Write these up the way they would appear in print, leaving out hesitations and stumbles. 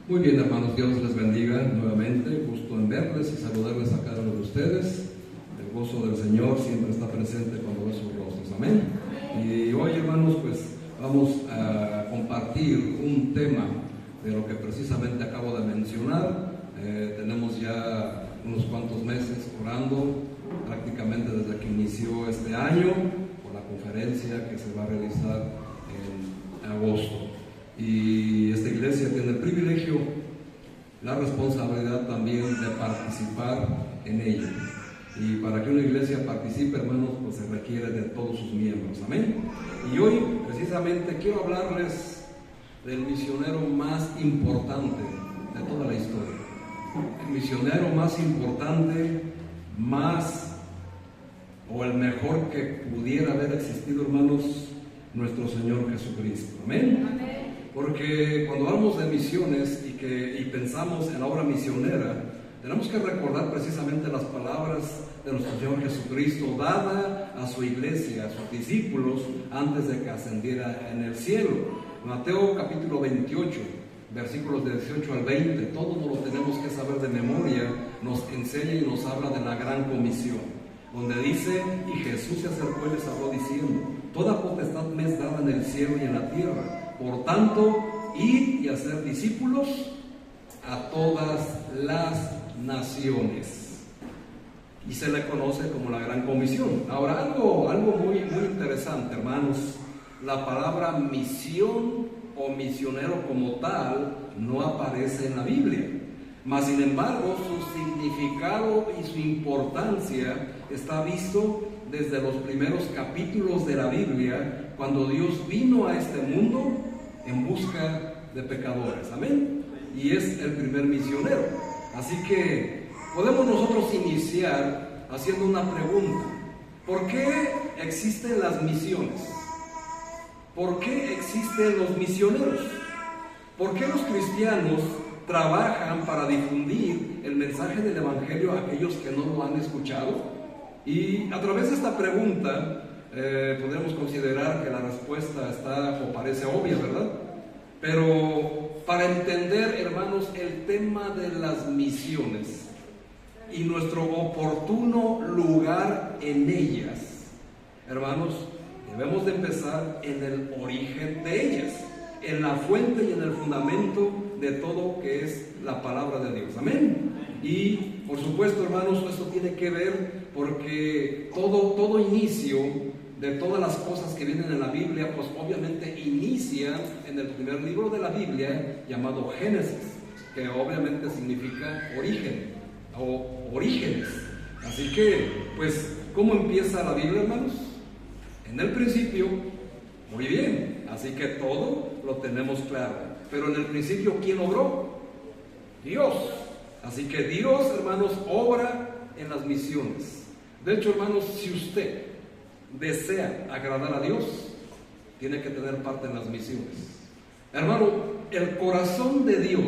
Muy bien, hermanos, Dios les bendiga nuevamente. Gusto en verles y saludarles a cada uno de ustedes. El gozo del Señor siempre está presente cuando ve sus rostros. Amén. Y hoy, hermanos, pues vamos a compartir un tema de lo que precisamente acabo de mencionar. Tenemos ya unos cuantos meses orando, prácticamente desde que inició este año, por la conferencia que se va a realizar en agosto. Y esta iglesia tiene el privilegio, la responsabilidad también de participar en ella. Y para que una iglesia participe, hermanos, pues se requiere de todos sus miembros. Amén. Y hoy, precisamente, quiero hablarles del misionero más importante de toda la historia. El misionero más importante, o el mejor que pudiera haber existido, hermanos, nuestro Señor Jesucristo. Amén. Amén. Porque cuando hablamos de misiones y pensamos en la obra misionera, tenemos que recordar precisamente las palabras de nuestro Señor Jesucristo dada a su iglesia, a sus discípulos, antes de que ascendiera en el cielo. Mateo capítulo 28, versículos de 18 al 20, todos nos lo tenemos que saber de memoria, nos enseña y nos habla de la gran comisión, donde dice: y Jesús se acercó y les habló diciendo: toda potestad me es dada en el cielo y en la tierra. Por tanto, id y hacer discípulos a todas las naciones. Y se le conoce como la Gran Comisión. Ahora, algo muy interesante, hermanos. La palabra misión o misionero como tal no aparece en la Biblia. Mas, sin embargo, su significado y su importancia está visto desde los primeros capítulos de la Biblia, cuando Dios vino a este mundo en busca de pecadores. Amén. Y es el primer misionero. Así que podemos nosotros iniciar haciendo una pregunta: ¿por qué existen las misiones? ¿Por qué existen los misioneros? ¿Por qué los cristianos trabajan para difundir el mensaje del Evangelio a aquellos que no lo han escuchado? Y a través de esta pregunta podemos considerar que la respuesta está o parece obvia, ¿verdad? Pero para entender, hermanos, el tema de las misiones y nuestro oportuno lugar en ellas, hermanos, debemos de empezar en el origen de ellas, en la fuente y en el fundamento de todo que es la palabra de Dios. Amén. Y por supuesto, hermanos, esto tiene que ver porque todo inicio de todas las cosas que vienen en la Biblia, pues obviamente inicia en el primer libro de la Biblia, llamado Génesis, que obviamente significa origen o orígenes. Así que, pues, ¿cómo empieza la Biblia, hermanos? En el principio, muy bien, así que todo lo tenemos claro. Pero en el principio, ¿quién obró? Dios. Así que Dios, hermanos, obra en las misiones. De hecho, hermanos, si usted desea agradar a Dios, tiene que tener parte en las misiones. Hermano, el corazón de Dios,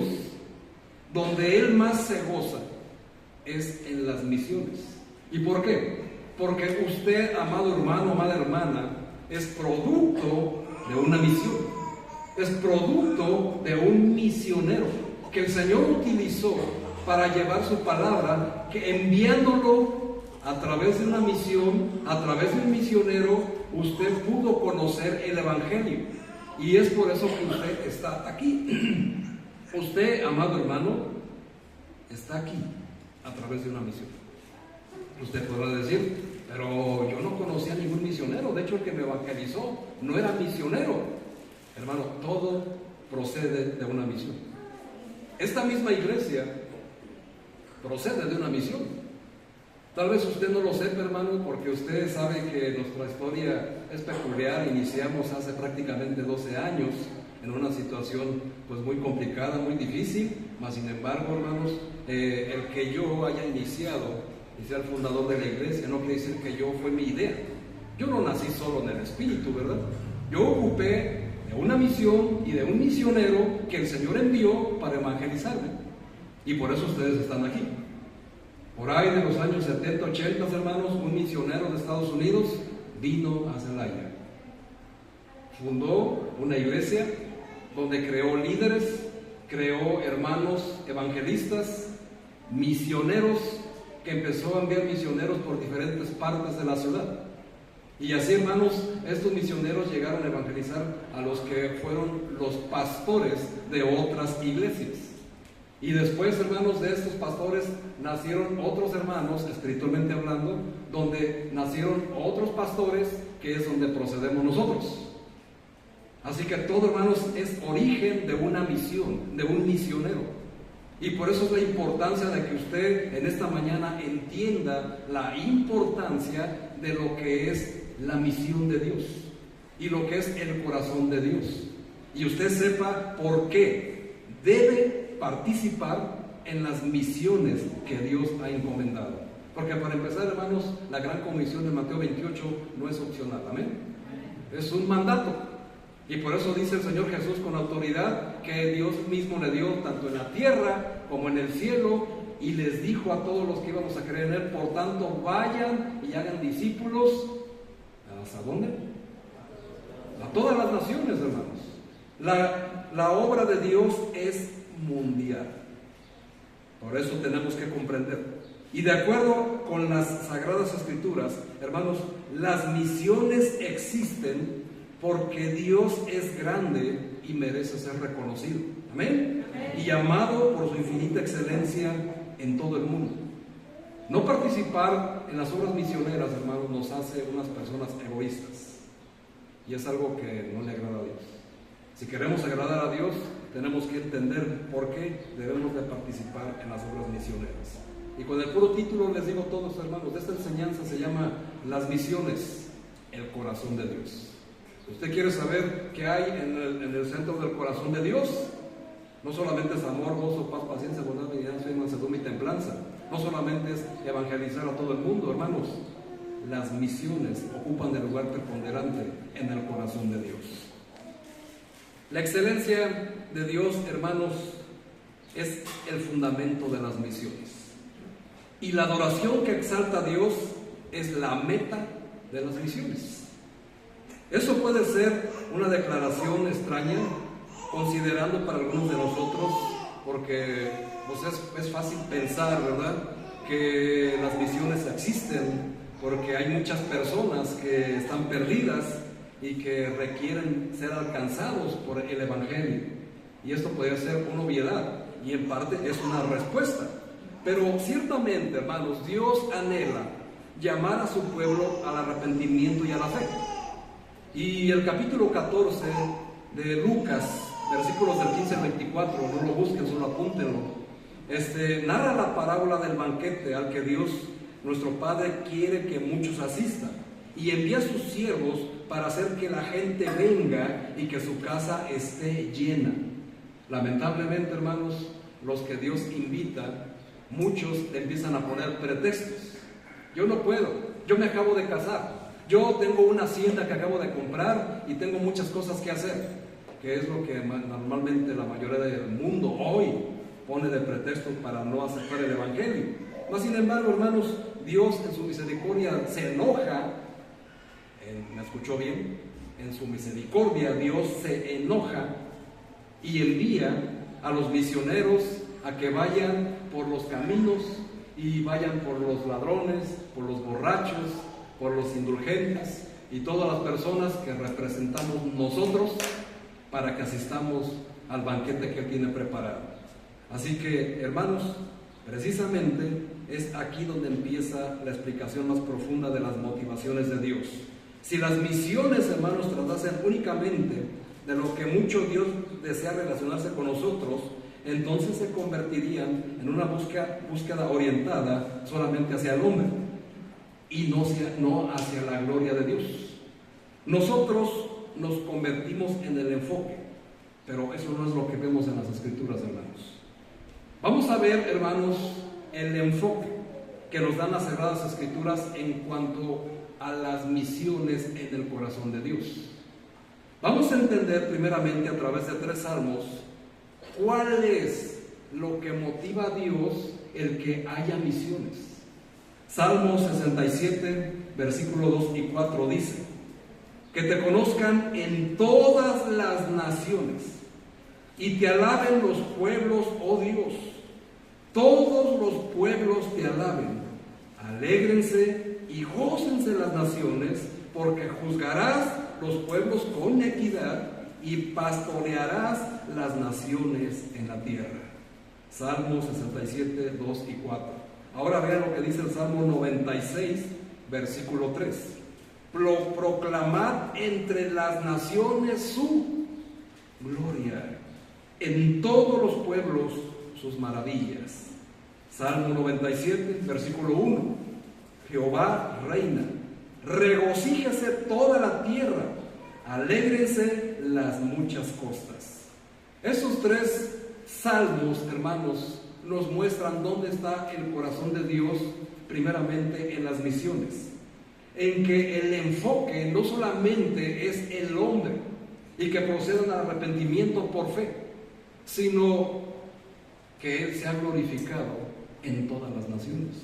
donde Él más se goza, es en las misiones. ¿Y por qué? Porque usted, amado hermano, amada hermana, es producto de una misión. Es producto de un misionero que el Señor utilizó para llevar su palabra, que enviándolo a través de una misión, a través de un misionero, usted pudo conocer el Evangelio. Y es por eso que usted está aquí. Usted, amado hermano, está aquí a través de una misión. Usted podrá decir: pero yo no conocía a ningún misionero. De hecho, el que me evangelizó no era misionero. Hermano, todo procede de una misión. Esta misma iglesia procede de una misión. Tal vez usted no lo sepa, hermano, porque usted sabe que nuestra historia es peculiar. Iniciamos hace prácticamente 12 años en una situación pues muy complicada, muy difícil. Mas sin embargo, hermanos, el que yo haya iniciado y sea el fundador de la iglesia no quiere decir que yo fue mi idea. Yo no nací solo en el espíritu, ¿verdad? Yo ocupé de una misión y de un misionero que el Señor envió para evangelizarme. Y por eso ustedes están aquí. Por ahí de los años 70, 80, hermanos, un misionero de Estados Unidos vino a Celaya. Fundó una iglesia donde creó líderes, creó hermanos evangelistas, misioneros, que empezó a enviar misioneros por diferentes partes de la ciudad. Y así, hermanos, estos misioneros llegaron a evangelizar a los que fueron los pastores de otras iglesias. Y después, hermanos, de estos pastores nacieron otros hermanos, espiritualmente hablando, donde nacieron otros pastores, que es donde procedemos nosotros. Así que todo, hermanos, es origen de una misión, de un misionero. Y por eso es la importancia de que usted en esta mañana entienda la importancia de lo que es la misión de Dios y lo que es el corazón de Dios. Y usted sepa por qué debe participar en las misiones que Dios ha encomendado. Porque para empezar, hermanos, la gran comisión de Mateo 28 no es opcional, amén. Es un mandato. Y por eso dice el Señor Jesús con autoridad que Dios mismo le dio tanto en la tierra como en el cielo, y les dijo a todos los que íbamos a creer en Él: por tanto, vayan y hagan discípulos. ¿Hasta dónde? A todas las naciones, hermanos. La obra de Dios es mundial. Por eso tenemos que comprender. Y de acuerdo con las Sagradas Escrituras, hermanos, las misiones existen porque Dios es grande y merece ser reconocido. Amén. Y amado por su infinita excelencia en todo el mundo. No participar en las obras misioneras, hermanos, nos hace unas personas egoístas. Y es algo que no le agrada a Dios. Si queremos agradar a Dios, tenemos que entender por qué debemos de participar en las obras misioneras. Y con el puro título les digo a todos, hermanos, esta enseñanza se llama Las misiones, el corazón de Dios. ¿Usted quiere saber qué hay en el centro del corazón de Dios? No solamente es amor, gozo, paz, paciencia, bondad, benignidad, fe, mansedumbre y templanza. No solamente es evangelizar a todo el mundo, hermanos. Las misiones ocupan el lugar preponderante en el corazón de Dios. La excelencia de Dios, hermanos, es el fundamento de las misiones. Y la adoración que exalta a Dios es la meta de las misiones. Eso puede ser una declaración extraña, considerando para algunos de nosotros, porque pues es fácil pensar, ¿verdad?, que las misiones existen, porque hay muchas personas que están perdidas y que requieren ser alcanzados por el Evangelio. Y esto podría ser una obviedad, y en parte es una respuesta. Pero ciertamente, hermanos, Dios anhela llamar a su pueblo al arrepentimiento y a la fe. Y el capítulo 14 de Lucas, versículos del 15 al 24, no lo busquen, solo apúntenlo, narra la parábola del banquete al que Dios, nuestro Padre, quiere que muchos asistan, y envía a sus siervos para hacer que la gente venga y que su casa esté llena. Lamentablemente, hermanos, los que Dios invita, muchos empiezan a poner pretextos. Yo no puedo, yo me acabo de casar, yo tengo una hacienda que acabo de comprar y tengo muchas cosas que hacer, que es lo que normalmente la mayoría del mundo hoy pone de pretexto para no aceptar el Evangelio. Mas sin embargo, hermanos, Dios en su misericordia se enoja, ¿me escuchó bien? En su misericordia Dios se enoja y envía a los misioneros a que vayan por los caminos y vayan por los ladrones, por los borrachos, por los indulgentes y todas las personas que representamos nosotros para que asistamos al banquete que Él tiene preparado. Así que, hermanos, precisamente es aquí donde empieza la explicación más profunda de las motivaciones de Dios. Si las misiones, hermanos, tratasen únicamente de lo que mucho Dios desea relacionarse con nosotros, entonces se convertirían en una búsqueda orientada solamente hacia el hombre y no hacia la gloria de Dios. Nosotros nos convertimos en el enfoque, pero eso no es lo que vemos en las Escrituras, hermanos. Vamos a ver, hermanos, el enfoque que nos dan las Sagradas Escrituras en cuanto a las misiones en el corazón de Dios. Vamos a entender primeramente a través de 3 salmos cuál es lo que motiva a Dios el que haya misiones. Salmo 67, versículos 2 y 4 dice: que te conozcan en todas las naciones, y te alaben los pueblos, oh Dios. Todos los pueblos te alaben. Alégrense y gócense las naciones, porque juzgarás los pueblos con equidad y pastorearás las naciones en la tierra. Salmos 67, 2 y 4. Ahora vean lo que dice el Salmo 96, versículo 3. Proclamad entre las naciones su gloria, en todos los pueblos sus maravillas. Salmo 97, versículo 1. Jehová reina, regocíjese toda la tierra, alégrense las muchas costas. Esos tres salmos, hermanos, nos muestran dónde está el corazón de Dios, primeramente en las misiones, en que el enfoque no solamente es el hombre y que procedan al arrepentimiento por fe, sino que Él se ha glorificado en todas las naciones.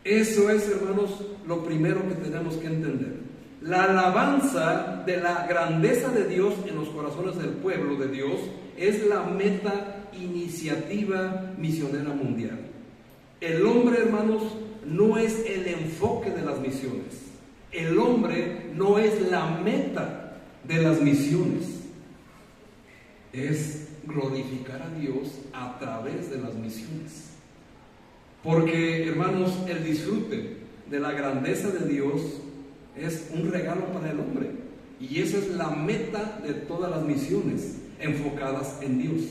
Eso es, hermanos, lo primero que tenemos que entender. La alabanza de la grandeza de Dios en los corazones del pueblo de Dios es la meta iniciativa misionera mundial. El hombre, hermanos, no es el enfoque de las misiones. El hombre no es la meta de las misiones. Es glorificar a Dios a través de las misiones. Porque, hermanos, el disfrute de la grandeza de Dios es un regalo para el hombre. Y esa es la meta de todas las misiones enfocadas en Dios.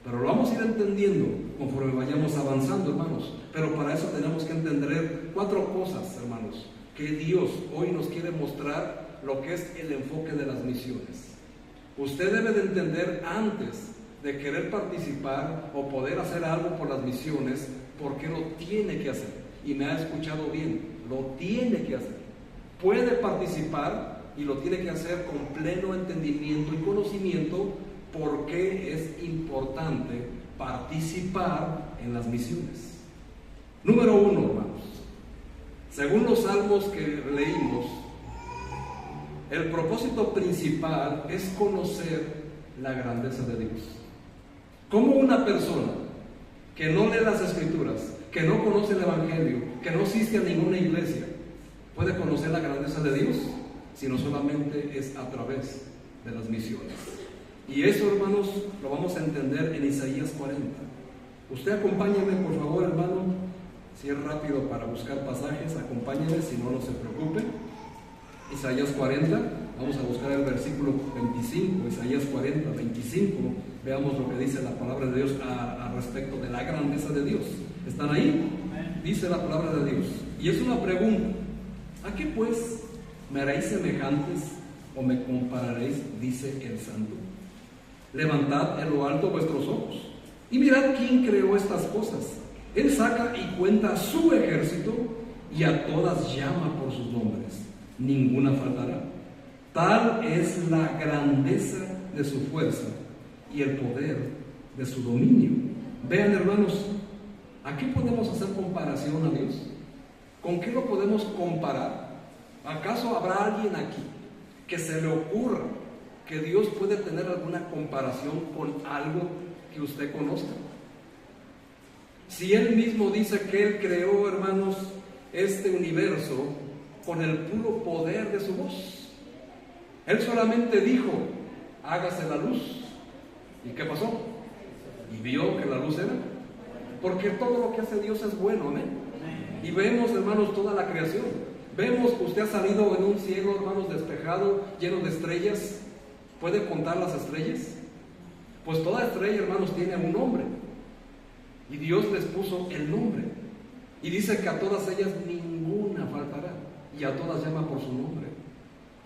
Pero lo vamos a ir entendiendo conforme vayamos avanzando, hermanos. Pero para eso tenemos que entender 4 cosas, hermanos, que Dios hoy nos quiere mostrar lo que es el enfoque de las misiones. Usted debe de entender antes de querer participar o poder hacer algo por las misiones, por qué lo tiene que hacer. Y me ha escuchado bien, lo tiene que hacer. Puede participar y lo tiene que hacer con pleno entendimiento y conocimiento por qué es importante participar en las misiones. Número 1, hermanos. Según los salmos que leímos, el propósito principal es conocer la grandeza de Dios. ¿Cómo una persona que no lee las Escrituras, que no conoce el Evangelio, que no asiste a ninguna iglesia, puede conocer la grandeza de Dios? Sino solamente es a través de las misiones. Y eso, hermanos, lo vamos a entender en Isaías 40. Usted acompáñame, por favor, hermano. Si es rápido para buscar pasajes, acompáñeme, si no, no se preocupe. Isaías 40, vamos a buscar el versículo 25, Isaías 40, 25. Veamos lo que dice la palabra de Dios a respecto de la grandeza de Dios. ¿Están ahí? Dice la palabra de Dios. Y es una pregunta. ¿A qué pues me haréis semejantes o me compararéis? Dice el Santo. Levantad en lo alto vuestros ojos y mirad quién creó estas cosas. Él saca y cuenta su ejército y a todas llama por sus nombres. Ninguna faltará. Tal es la grandeza de su fuerza y el poder de su dominio. Vean, hermanos, ¿a qué podemos hacer comparación a Dios? ¿Con qué lo podemos comparar? ¿Acaso habrá alguien aquí que se le ocurra que Dios puede tener alguna comparación con algo que usted conozca? Si Él mismo dice que Él creó, hermanos, este universo con el puro poder de su voz. Él solamente dijo, hágase la luz. ¿Y qué pasó? Y vio que la luz era. Porque todo lo que hace Dios es bueno, ¿amén? Y vemos, hermanos, toda la creación. Vemos que usted ha salido en un cielo, hermanos, despejado, lleno de estrellas. ¿Puede contar las estrellas? Pues toda estrella, hermanos, tiene un nombre. Y Dios les puso el nombre. Y dice que a todas ellas ninguna faltará. Y a todas llama por su nombre.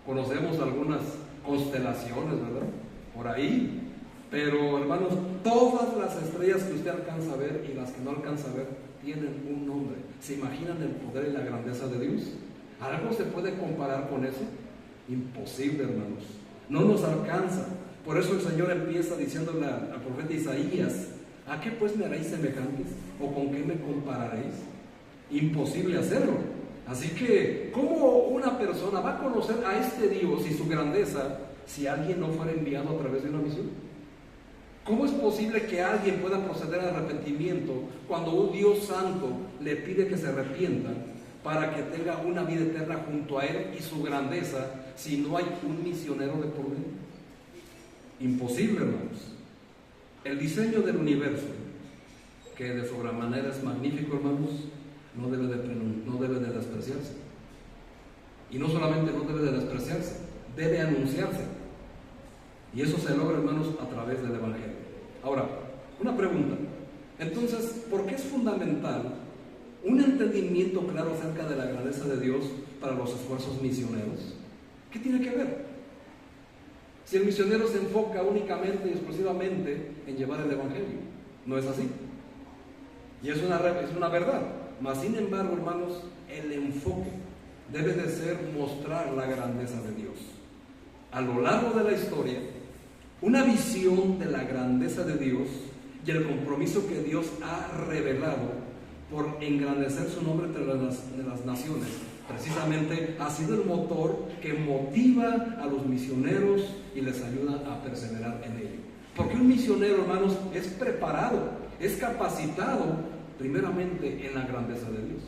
Conocemos algunas constelaciones, ¿verdad? Por ahí. Pero, hermanos, todas las estrellas que usted alcanza a ver y las que no alcanza a ver tienen un nombre. ¿Se imaginan el poder y la grandeza de Dios? ¿Algo se puede comparar con eso? Imposible, hermanos. No nos alcanza. Por eso el Señor empieza diciéndole al profeta Isaías, ¿a qué pues me haréis semejantes? ¿O con qué me compararéis? Imposible hacerlo. Así que, ¿cómo una persona va a conocer a este Dios y su grandeza si alguien no fuera enviado a través de una misión? ¿Cómo es posible que alguien pueda proceder al arrepentimiento cuando un Dios santo le pide que se arrepienta para que tenga una vida eterna junto a Él y su grandeza si no hay un misionero de por medio? Imposible, hermanos. El diseño del universo, que de sobremanera es magnífico, hermanos, no debe de despreciarse. Y no solamente no debe de despreciarse, debe anunciarse. Y eso se logra, hermanos, a través del Evangelio. Ahora, una pregunta. Entonces, ¿por qué es fundamental un entendimiento claro acerca de la grandeza de Dios para los esfuerzos misioneros? ¿Qué tiene que ver? Si el misionero se enfoca únicamente y exclusivamente en llevar el Evangelio, ¿no es así? Y es una verdad. Mas, sin embargo, hermanos, el enfoque debe de ser mostrar la grandeza de Dios. A lo largo de la historia, una visión de la grandeza de Dios y el compromiso que Dios ha revelado por engrandecer su nombre entre las naciones, precisamente ha sido el motor que motiva a los misioneros y les ayuda a perseverar en ello. Porque un misionero, hermanos, es preparado, es capacitado primeramente en la grandeza de Dios.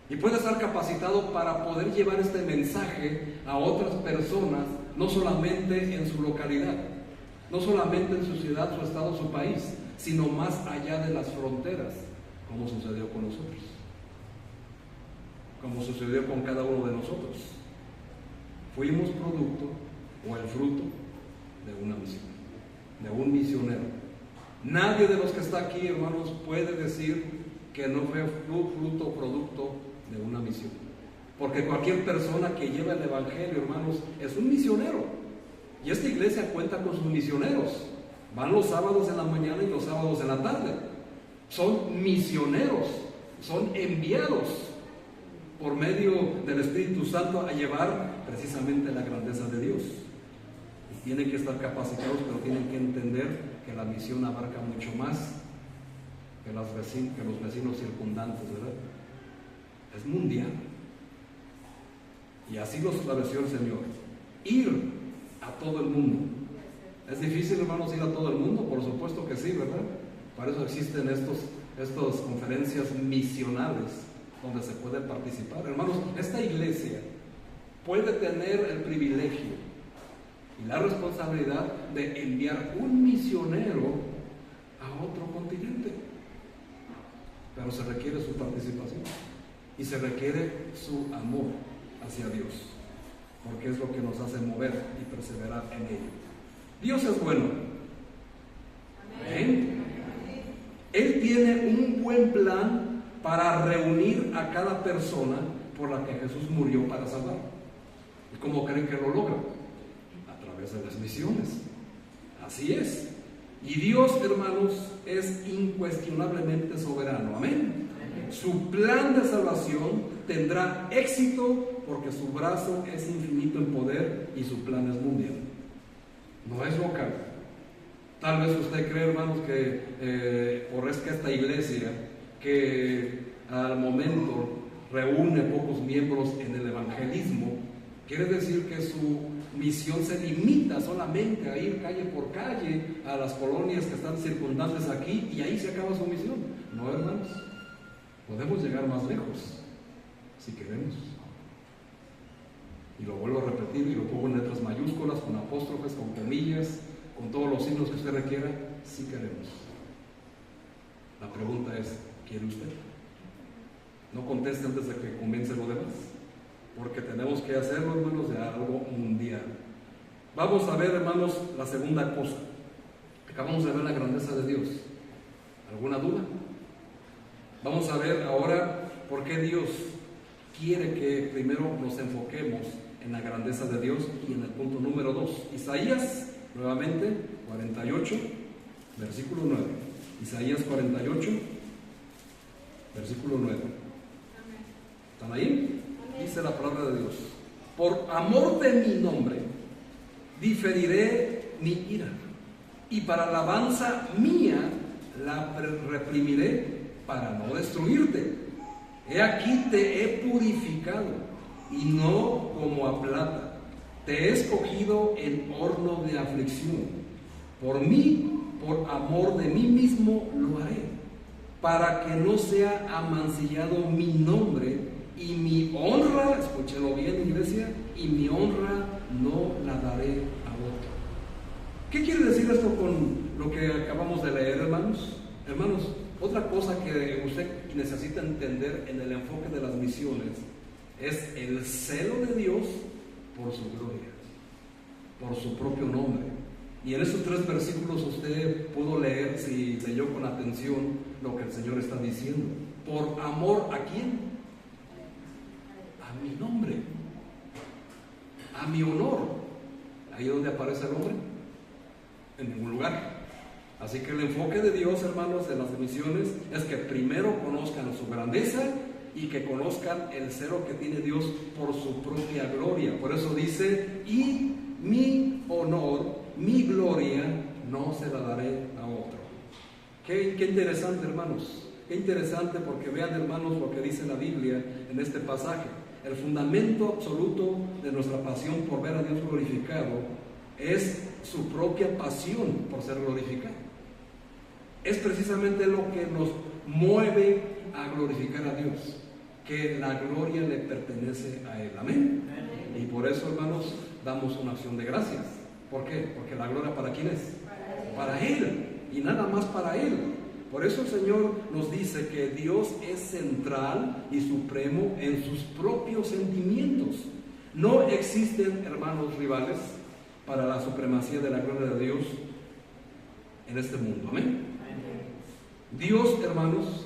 Y puede estar capacitado para poder llevar este mensaje a otras personas, no solamente en su localidad, no solamente en su ciudad, su estado, su país, sino más allá de las fronteras, como sucedió con nosotros, como sucedió con cada uno de nosotros. Fuimos producto o el fruto de una misión, de un misionero. Nadie de los que está aquí, hermanos, puede decir que no fue fruto o producto de una misión, porque cualquier persona que lleva el Evangelio, hermanos, es un misionero. Y esta iglesia cuenta con sus misioneros. Van los sábados en la mañana y los sábados en la tarde. Son misioneros, son enviados por medio del Espíritu Santo a llevar precisamente la grandeza de Dios. Y tienen que estar capacitados, pero tienen que entender que la misión abarca mucho más que los vecinos circundantes, ¿verdad? Es mundial. Y así lo estableció el Señor. Ir a todo el mundo. ¿Es difícil, hermanos, ir a todo el mundo? Por supuesto que sí, ¿verdad? Para eso existen estas conferencias misionales donde se puede participar. Hermanos, esta iglesia puede tener el privilegio y la responsabilidad de enviar un misionero a otro continente. Pero se requiere su participación y se requiere su amor hacia Dios, porque es lo que nos hace mover y perseverar en ello. Dios es bueno. Amén. Él tiene un buen plan para reunir a cada persona por la que Jesús murió para salvar. ¿Y cómo creen que lo logra? A través de las misiones. Así es. Y Dios, hermanos, es incuestionablemente soberano. Amén. Su plan de salvación tendrá éxito porque su brazo es infinito en poder y su plan es mundial. No es local. Tal vez usted cree, hermanos, que por es que esta iglesia, que al momento reúne pocos miembros en el evangelismo, quiere decir que su misión se limita solamente a ir calle por calle a las colonias que están circundantes aquí y ahí se acaba su misión. No, hermanos, podemos llegar más lejos si queremos. Y lo vuelvo a repetir y lo pongo en letras mayúsculas, con apóstrofes, con comillas, con todos los signos que usted requiera, si queremos. La pregunta es, ¿quiere usted? No conteste antes de que comience lo demás, porque tenemos que hacerlo, hermanos, de algo mundial. Vamos a ver, hermanos, la segunda cosa. Acabamos de ver la grandeza de Dios. ¿Alguna duda? Vamos a ver ahora por qué Dios quiere que primero nos enfoquemos en la grandeza de Dios y en el punto número 2. Isaías, nuevamente, 48, versículo 9. Isaías 48, versículo 9. ¿Están ahí? Dice la palabra de Dios: por amor de mi nombre diferiré mi ira, y para alabanza mía la reprimiré para no destruirte. He aquí te he purificado, y no como a plata. Te he escogido en horno de aflicción, Por mí, por amor de mí mismo lo haré, para que no sea amancillado mi nombre y mi honra, escúchenlo bien, iglesia, y mi honra no la daré a otro. ¿Qué quiere decir esto con lo que acabamos de leer, hermanos? Hermanos, otra cosa que usted necesita entender en el enfoque de las misiones es el celo de Dios por su gloria, por su propio nombre. Y en estos 3 versículos usted pudo leer, si leyó con atención, lo que el Señor está diciendo. ¿Por amor a quién? A mi nombre, a mi honor. ¿Ahí donde aparece el nombre? En ningún lugar. Así que el enfoque de Dios, hermanos, de las misiones es que primero conozcan su grandeza y que conozcan el celo que tiene Dios por su propia gloria. Por eso dice, y mi honor, mi gloria, no se la daré a otro. Qué interesante, hermanos. Qué interesante, porque vean, hermanos, lo que dice la Biblia en este pasaje. El fundamento absoluto de nuestra pasión por ver a Dios glorificado es su propia pasión por ser glorificado. Es precisamente lo que nos mueve a glorificar a Dios, que la gloria le pertenece a Él. Amén. Y por eso, hermanos, damos una acción de gracias. ¿Por qué? Porque la gloria, ¿para quién es? Para Él, y nada más para Él. Por eso el Señor nos dice que Dios es central y supremo en sus propios sentimientos. No existen, hermanos, rivales para la supremacía de la gloria de Dios en este mundo. Amén. Dios, hermanos,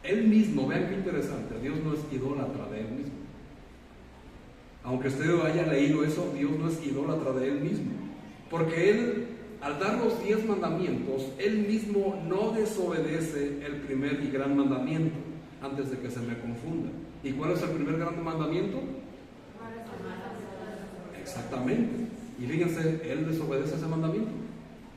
Él mismo, vean qué interesante, Dios no es idólatra de Él mismo. Aunque usted haya leído eso, Dios no es idólatra de Él mismo. Porque Él, al dar los 10 mandamientos, Él mismo no desobedece el primer y gran mandamiento, antes de que se me confunda. ¿Y cuál es el primer gran mandamiento? Exactamente. Y fíjense, Él desobedece ese mandamiento.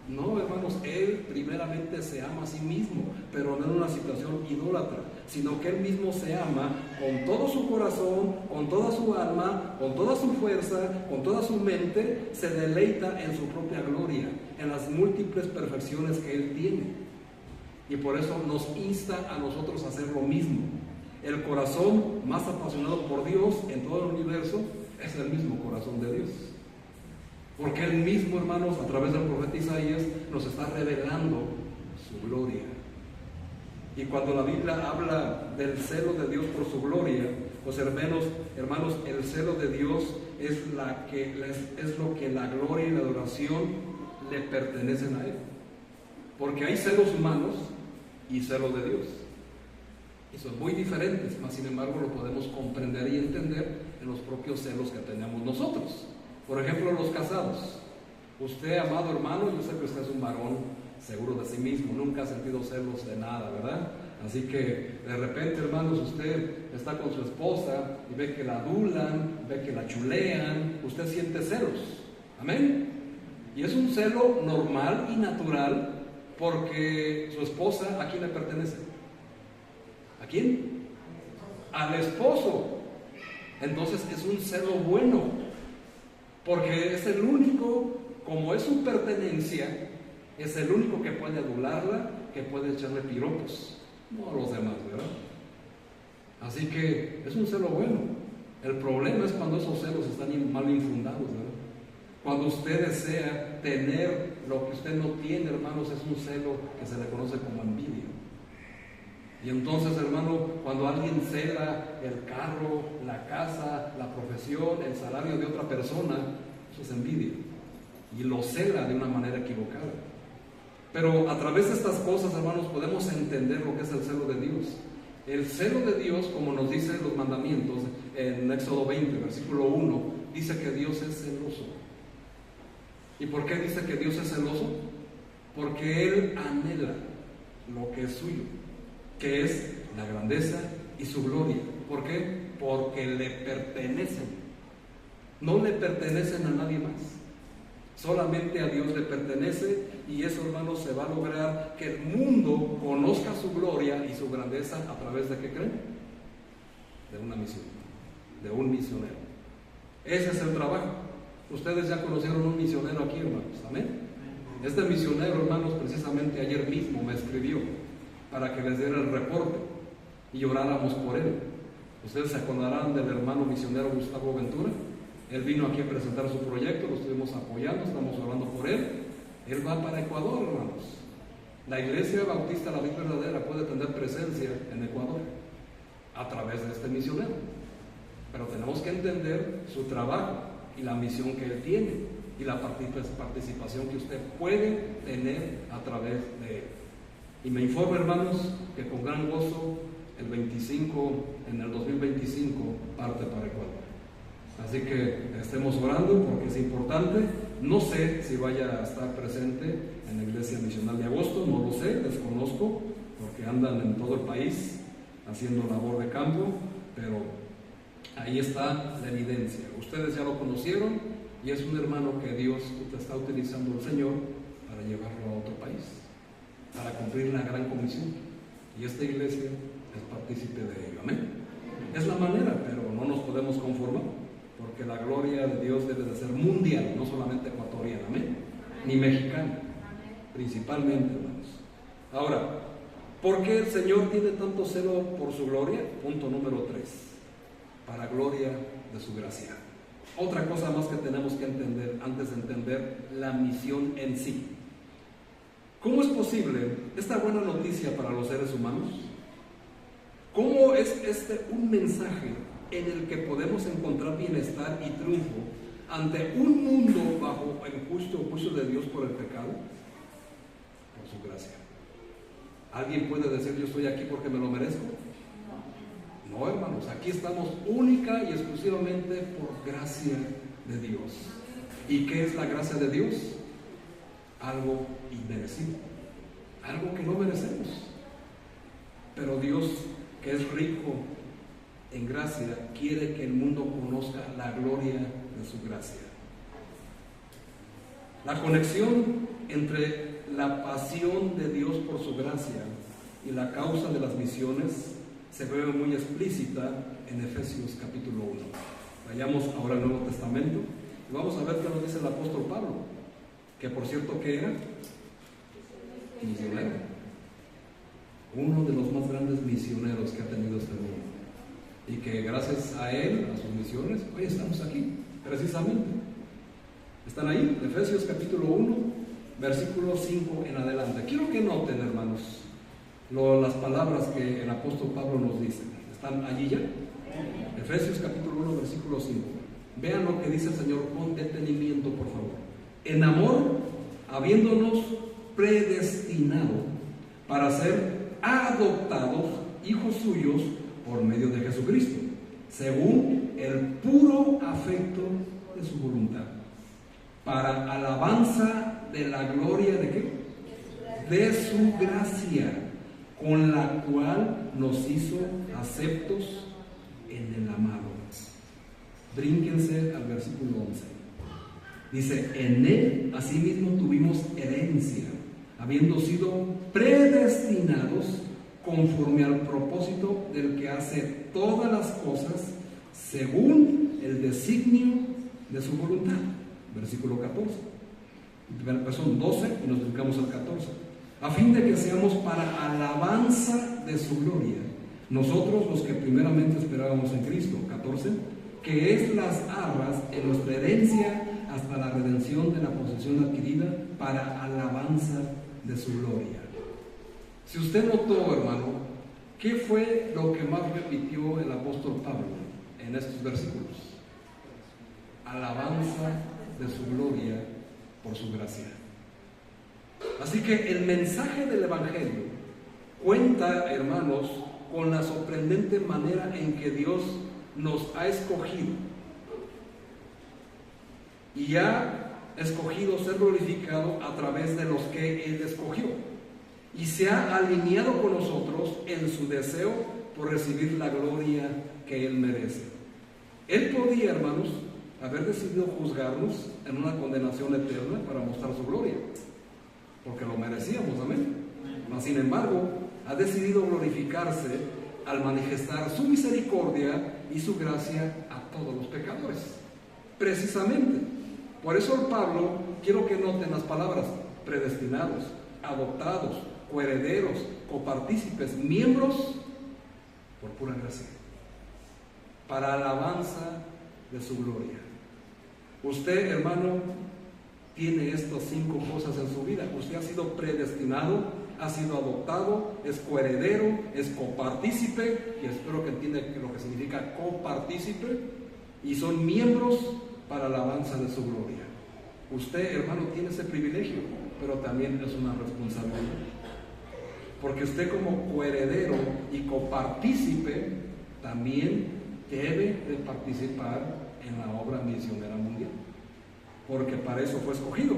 No, hermanos, Él primeramente se ama a sí mismo, pero no en una situación idólatra, sino que Él mismo se ama con todo su corazón, con toda su alma, con toda su fuerza, con toda su mente. Se deleita en su propia gloria, en las múltiples perfecciones que Él tiene. Y por eso nos insta a nosotros a hacer lo mismo. El corazón más apasionado por Dios en todo el universo es el mismo corazón de Dios. Porque Él mismo, hermanos, a través del profeta Isaías, nos está revelando su gloria. Y cuando la Biblia habla del celo de Dios por su gloria, pues hermanos, el celo de Dios es lo que la gloria y la adoración le pertenecen a Él. Porque hay celos humanos y celos de Dios. Y son muy diferentes, mas sin embargo lo podemos comprender y entender en los propios celos que tenemos nosotros. Por ejemplo, los casados. Usted, amado hermano, yo sé que usted es un varón seguro de sí mismo, nunca ha sentido celos de nada, ¿verdad? Así que de repente, hermanos, usted está con su esposa y ve que la adulan, ve que la chulean, usted siente celos. Amén. Y es un celo normal y natural, porque su esposa, ¿a quién le pertenece? ¿A quién? Al esposo. Entonces es un celo bueno, porque es el único, como es su pertenencia, es el único que puede adularla, que puede echarle piropos, no a los demás, ¿verdad? Así que es un celo bueno. El problema es cuando esos celos están mal infundados, ¿verdad? Cuando usted desea tener lo que usted no tiene, hermanos, es un celo que se le conoce como envidia. Y entonces, hermano, cuando alguien cela el carro, la casa, la profesión, el salario de otra persona, eso es envidia. Y lo cela de una manera equivocada. Pero a través de estas cosas, hermanos, podemos entender lo que es el celo de Dios. El celo de Dios, como nos dicen los mandamientos en Éxodo 20, versículo 1, dice que Dios es celoso. ¿Y por qué dice que Dios es celoso? Porque Él anhela lo que es suyo, que es la grandeza y su gloria. ¿Por qué? Porque le pertenecen. No le pertenecen a nadie más. Solamente a Dios le pertenece, y eso, hermanos, se va a lograr que el mundo conozca su gloria y su grandeza a través de, ¿qué creen? De una misión, de un misionero. Ese es el trabajo. Ustedes ya conocieron un misionero aquí, hermanos. Amén. Este misionero, hermanos, precisamente ayer mismo me escribió para que les diera el reporte y oráramos por él. Ustedes se acordarán del hermano misionero Gustavo Ventura. Él vino aquí a presentar su proyecto, lo estuvimos apoyando, estamos orando por él. Él va para Ecuador, hermanos. La Iglesia Bautista La Vid Verdadera puede tener presencia en Ecuador a través de este misionero. Pero tenemos que entender su trabajo y la misión que él tiene y la participación que usted puede tener a través de él. Y me informo, hermanos, que con gran gozo el 25, en el 2025, parte para Ecuador. Así que estemos orando porque es importante. No sé si vaya a estar presente en la Iglesia Misional de Agosto, no lo sé, desconozco, porque andan en todo el país haciendo labor de campo, pero ahí está la evidencia. Ustedes ya lo conocieron y es un hermano que Dios está utilizando el Señor para llevarlo a otro país, para cumplir la gran comisión. Y esta iglesia es partícipe de ello. Amén. Es la manera, pero no nos podemos conformar, porque la gloria de Dios debe de ser mundial, no solamente ecuatoriana. Amén. Ni mexicana, principalmente, hermanos. Ahora, ¿por qué el Señor tiene tanto celo por su gloria? Punto número 3. Para gloria de su gracia. Otra cosa más que tenemos que entender antes de entender la misión en sí. ¿Cómo es posible esta buena noticia para los seres humanos? ¿Cómo es un mensaje en el que podemos encontrar bienestar y triunfo ante un mundo bajo el justo juicio de Dios por el pecado? Por su gracia. ¿Alguien puede decir yo estoy aquí porque me lo merezco? No, hermanos, aquí estamos única y exclusivamente por gracia de Dios. ¿Y qué es la gracia de Dios? Algo inmerecido, algo que no merecemos. Pero Dios, que es rico en gracia, quiere que el mundo conozca la gloria de su gracia. La conexión entre la pasión de Dios por su gracia y la causa de las misiones se ve muy explícita en Efesios capítulo 1. Vayamos ahora al Nuevo Testamento y vamos a ver qué nos dice el apóstol Pablo, que por cierto que era misionero, uno de los más grandes misioneros que ha tenido este mundo, y que gracias a él, a sus misiones, hoy estamos aquí, precisamente. ¿Están ahí? Efesios capítulo 1, versículo 5 en adelante. Quiero que noten, hermanos, las palabras que el apóstol Pablo nos dice. ¿Están allí ya? Efesios capítulo 1, versículo 5. Vean lo que dice el Señor con detenimiento, por favor. En amor, habiéndonos predestinado para ser adoptados hijos suyos por medio de Jesucristo, según el puro afecto de su voluntad, para alabanza de la gloria de ¿qué? De su gracia, con la cual nos hizo aceptos en el amado. Brínquense al versículo 11. Dice, en él asimismo tuvimos herencia, habiendo sido predestinados conforme al propósito del que hace todas las cosas según el designio de su voluntad. Versículo 14. Son 12 y nos brincamos al 14. A fin de que seamos para alabanza de su gloria, nosotros los que primeramente esperábamos en Cristo. 14. Que es las arras en nuestra herencia hasta la redención de la posesión adquirida para alabanza de su gloria. Si usted notó, hermano, ¿qué fue lo que más repitió el apóstol Pablo en estos versículos? Alabanza de su gloria por su gracia. Así que el mensaje del Evangelio cuenta, hermanos, con la sorprendente manera en que Dios nos ha escogido y ha escogido ser glorificado a través de los que Él escogió, y se ha alineado con nosotros en su deseo por recibir la gloria que Él merece. Él podía, hermanos, haber decidido juzgarnos en una condenación eterna para mostrar su gloria, porque lo merecíamos, amén. Mas, sin embargo, ha decidido glorificarse al manifestar su misericordia y su gracia a todos los pecadores. Precisamente, por eso el Pablo, quiero que noten las palabras, predestinados, adoptados, coherederos, copartícipes, miembros por pura gracia, para alabanza de su gloria. Usted, hermano, tiene estas 5 cosas en su vida. Usted ha sido predestinado, ha sido adoptado, es coheredero, es copartícipe, y espero que entienda lo que significa copartícipe, y son miembros para alabanza de su gloria. Usted, hermano, tiene ese privilegio, pero también es una responsabilidad, porque usted como coheredero y copartícipe también debe de participar en la obra misionera mundial, porque para eso fue escogido.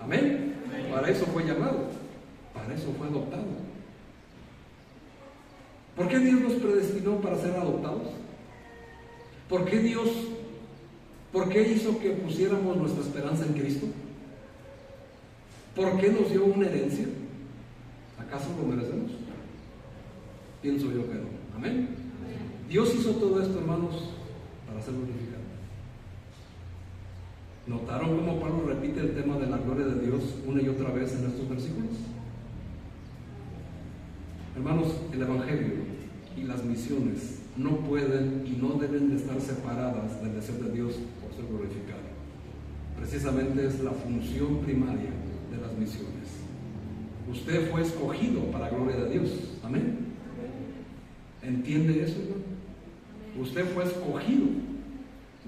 Amén. Para eso fue llamado, para eso fue adoptado. ¿Por qué Dios nos predestinó para ser adoptados? ¿Por qué hizo que pusiéramos nuestra esperanza en Cristo? ¿Por qué nos dio una herencia? ¿Acaso lo merecemos? Pienso yo que no. Amén. Dios hizo todo esto, hermanos, para ser glorificado. ¿Notaron cómo Pablo repite el tema de la gloria de Dios una y otra vez en estos versículos? Hermanos, el Evangelio y las misiones no pueden y no deben de estar separadas del deseo de Dios por ser glorificado. Precisamente es la función primaria de las misiones. Usted fue escogido para la gloria de Dios. Amén. ¿Entiende eso, hermano? Usted fue escogido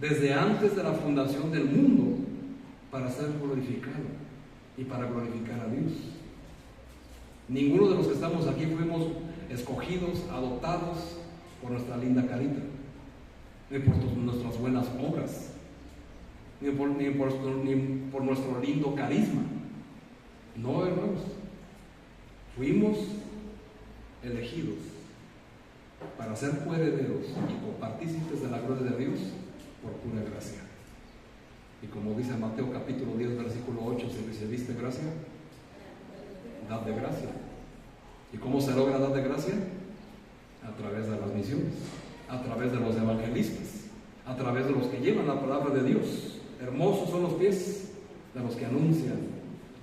desde antes de la fundación del mundo para ser glorificado y para glorificar a Dios. Ninguno de los que estamos aquí fuimos escogidos, adoptados por nuestra linda carita, ni por nuestras buenas obras, ni por nuestro lindo carisma. No, hermanos, fuimos elegidos para ser coherederos y copartícipes de la gloria de Dios por pura gracia. Y como dice Mateo capítulo 10 versículo 8, si recibiste gracia, dad de gracia. ¿Y cómo se logra dar de gracia? A través de las misiones, a través de los evangelistas, a través de los que llevan la palabra de Dios. Hermosos son los pies de los que anuncian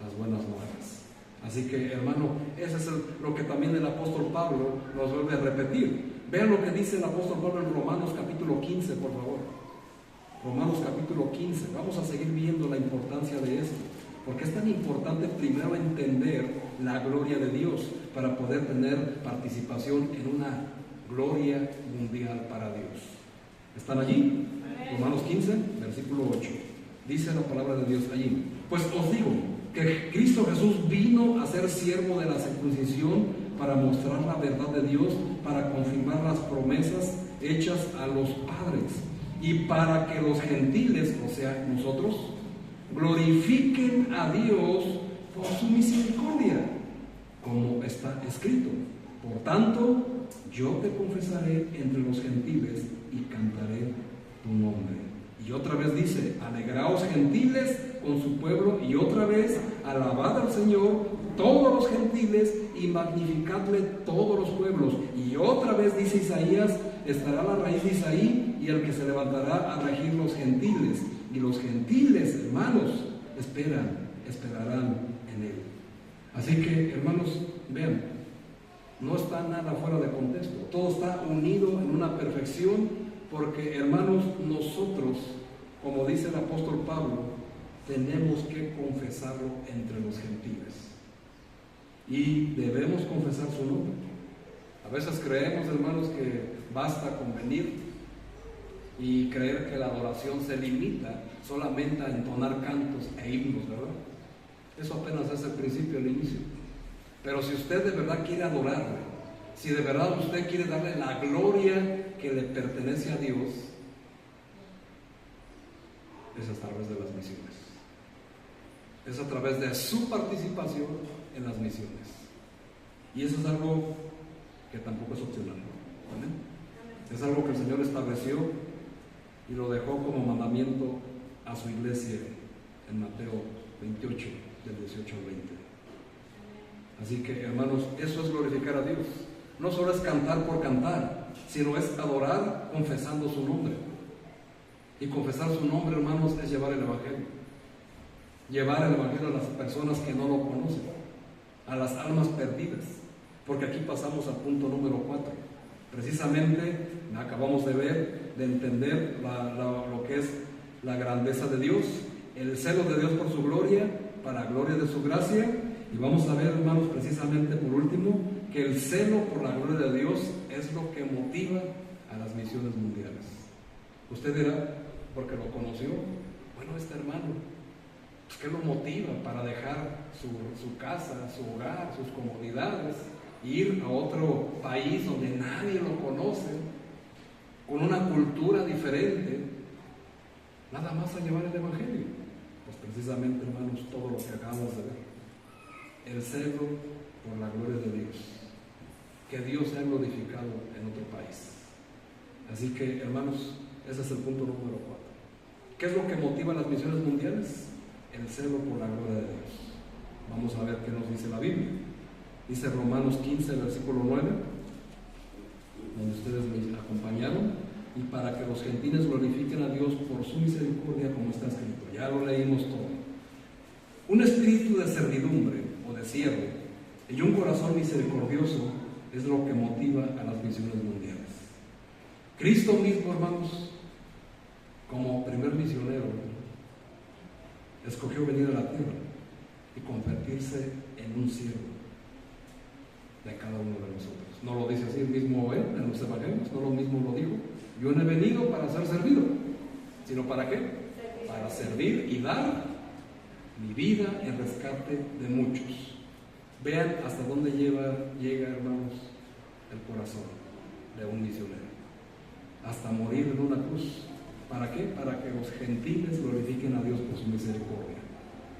las buenas nuevas. Así que, hermano, eso es lo que también el apóstol Pablo nos vuelve a repetir. Vean lo que dice el apóstol Pablo en Romanos capítulo 15, por favor. Romanos capítulo 15. Vamos a seguir viendo la importancia de esto, porque es tan importante primero entender la gloria de Dios para poder tener participación en una gloria mundial para Dios. ¿Están allí? Romanos 15, versículo 8. Dice la palabra de Dios allí: pues os digo que Cristo Jesús vino a ser siervo de la circuncisión para mostrar la verdad de Dios, para confirmar las promesas hechas a los padres, y para que los gentiles, o sea, nosotros, glorifiquen a Dios por su misericordia, como está escrito: por tanto, yo te confesaré entre los gentiles y cantaré tu nombre. Y otra vez dice: alegraos gentiles con su pueblo, y otra vez alabad al Señor todos los gentiles y magnificadle todos los pueblos. Y otra vez dice Isaías: estará la raíz de Isaí y el que se levantará a regir los gentiles. Y los gentiles, hermanos, esperarán en él. Así que, hermanos, vean, no está nada fuera de contexto, todo está unido en una perfección, porque, hermanos, nosotros, como dice el apóstol Pablo, tenemos que confesarlo entre los gentiles, y debemos confesar su nombre. A veces creemos, hermanos, que basta con venir y creer que la adoración se limita solamente a entonar cantos e himnos, ¿verdad? Eso apenas es el principio, el inicio. Pero si usted de verdad quiere adorarle, si de verdad usted quiere darle la gloria que le pertenece a Dios, es a través de las misiones. Es a través de su participación en las misiones. Y eso es algo que tampoco es opcional, ¿no? Es algo que el Señor estableció y lo dejó como mandamiento a su iglesia en Mateo 28, del 18 al 20. Así que, hermanos, eso es glorificar a Dios. No solo es cantar por cantar, sino es adorar confesando su nombre. Y confesar su nombre, hermanos, es llevar el Evangelio. llevar el Evangelio a las personas que no lo conocen, a las almas perdidas, porque aquí pasamos al punto número 4. Precisamente acabamos de ver, de entender lo que es la grandeza de Dios, el celo de Dios por su gloria, para gloria de su gracia, y vamos a ver, hermanos, precisamente por último, que el celo por la gloria de Dios es lo que motiva a las misiones mundiales. Usted dirá, porque lo conoció, bueno, este hermano, pues, ¿qué lo motiva para dejar su casa, su hogar, sus comodidades, ir a otro país donde nadie lo conoce, con una cultura diferente, nada más a llevar el Evangelio? Pues precisamente, hermanos, todo lo que acabamos de ver, el celo por la gloria de Dios, que Dios sea glorificado en otro país. Así que, hermanos, ese es el punto número 4. ¿Qué es lo que motiva las misiones mundiales? El celo por la gloria de Dios. Vamos a ver qué nos dice la Biblia. Dice Romanos 15, versículo 9, donde ustedes me acompañaron: y para que los gentiles glorifiquen a Dios por su misericordia, como está escrito. Ya lo leímos todo. Un espíritu de servidumbre o de siervo y un corazón misericordioso es lo que motiva a las misiones mundiales. Cristo mismo, hermanos, como primer misionero, escogió venir a la tierra y convertirse en un siervo de cada uno de nosotros. No lo dice así el mismo él en los evangelios, no lo mismo lo dijo: yo no he venido para ser servido, sino ¿para qué? Para servir y dar mi vida en rescate de muchos. Vean hasta dónde llega, hermanos, el corazón de un misionero, hasta morir en una cruz. ¿Para qué? Para que los gentiles glorifiquen a Dios por su misericordia.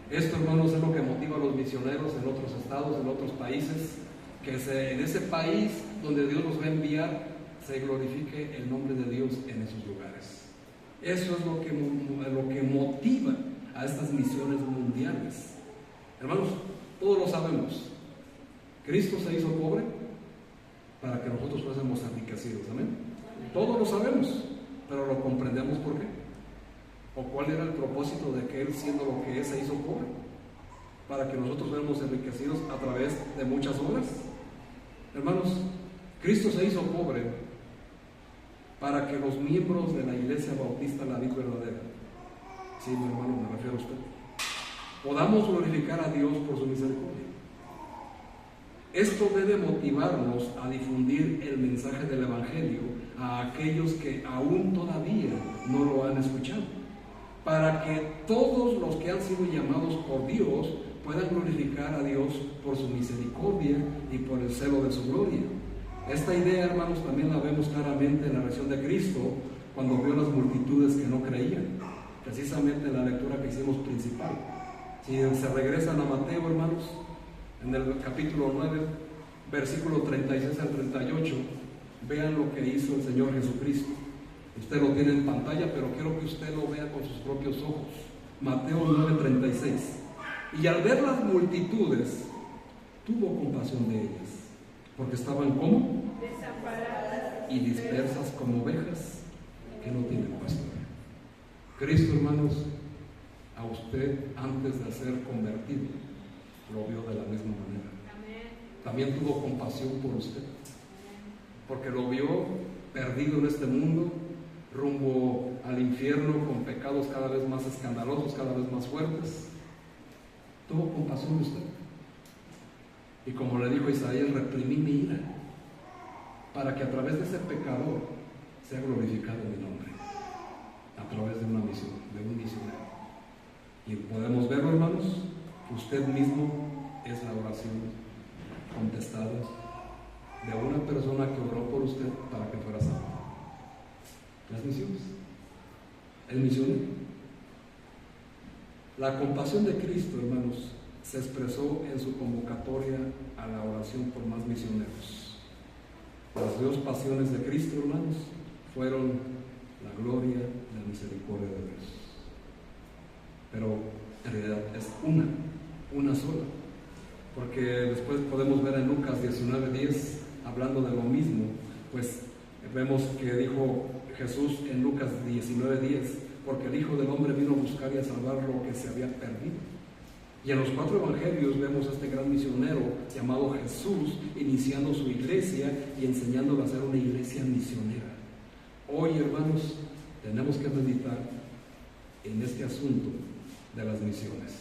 Esto, hermanos, es lo que motiva a los misioneros en otros estados, en otros países, que en ese país donde Dios los va a enviar, se glorifique el nombre de Dios en esos lugares. Eso es lo que motiva a estas misiones mundiales. Hermanos, todos lo sabemos. Cristo se hizo pobre para que nosotros fuésemos enriquecidos. Amén. Todos lo sabemos, pero lo comprendemos por qué. ¿O cuál era el propósito de que Él, siendo lo que es, se hizo pobre? Para que nosotros fuéramos enriquecidos a través de muchas obras. Hermanos, Cristo se hizo pobre para que los miembros de la Iglesia Bautista La Vid Verdadera, sí, mi hermano, me refiero a usted, podamos glorificar a Dios por su misericordia. Esto debe motivarnos a difundir el mensaje del Evangelio a aquellos que aún todavía no lo han escuchado, para que todos los que han sido llamados por Dios puedan glorificar a Dios por su misericordia y por el celo de su gloria. Esta idea, hermanos, también la vemos claramente en la reacción de Cristo cuando vio las multitudes que no creían, precisamente en la lectura que hicimos principal. Si se regresan a Mateo, hermanos, en el capítulo 9, versículo 36 al 38, vean lo que hizo el Señor Jesucristo. Usted lo tiene en pantalla, pero quiero que usted lo vea con sus propios ojos. Mateo 9:36. Y al ver las multitudes, tuvo compasión de ellas, porque estaban como desamparadas y dispersas como ovejas que no tienen pastor. Cristo, hermanos, a usted antes de ser convertido lo vio de la misma manera. También tuvo compasión por usted, porque lo vio perdido en este mundo, rumbo al infierno, con pecados cada vez más escandalosos, cada vez más fuertes. Tuvo compasión de usted. Y como le dijo Isaías, reprimí mi ira, para que a través de ese pecador sea glorificado mi nombre, a través de una misión, de un misionero. Y podemos verlo, hermanos, que usted mismo es la oración contestada de una persona que oró por usted para que fuera salvo. Las misiones, el misionero. La compasión de Cristo, hermanos, se expresó en su convocatoria a la oración por más misioneros. Las dos pasiones de Cristo, hermanos, fueron la gloria y la misericordia de Dios. Pero en realidad es una sola. Porque después podemos ver en Lucas 19:10, hablando de lo mismo, pues vemos que dijo Jesús en Lucas 19:10, porque el Hijo del Hombre vino a buscar y a salvar lo que se había perdido. Y en los 4 evangelios vemos a este gran misionero llamado Jesús iniciando su iglesia y enseñándola a ser una iglesia misionera. Hoy, hermanos, tenemos que meditar en este asunto de las misiones,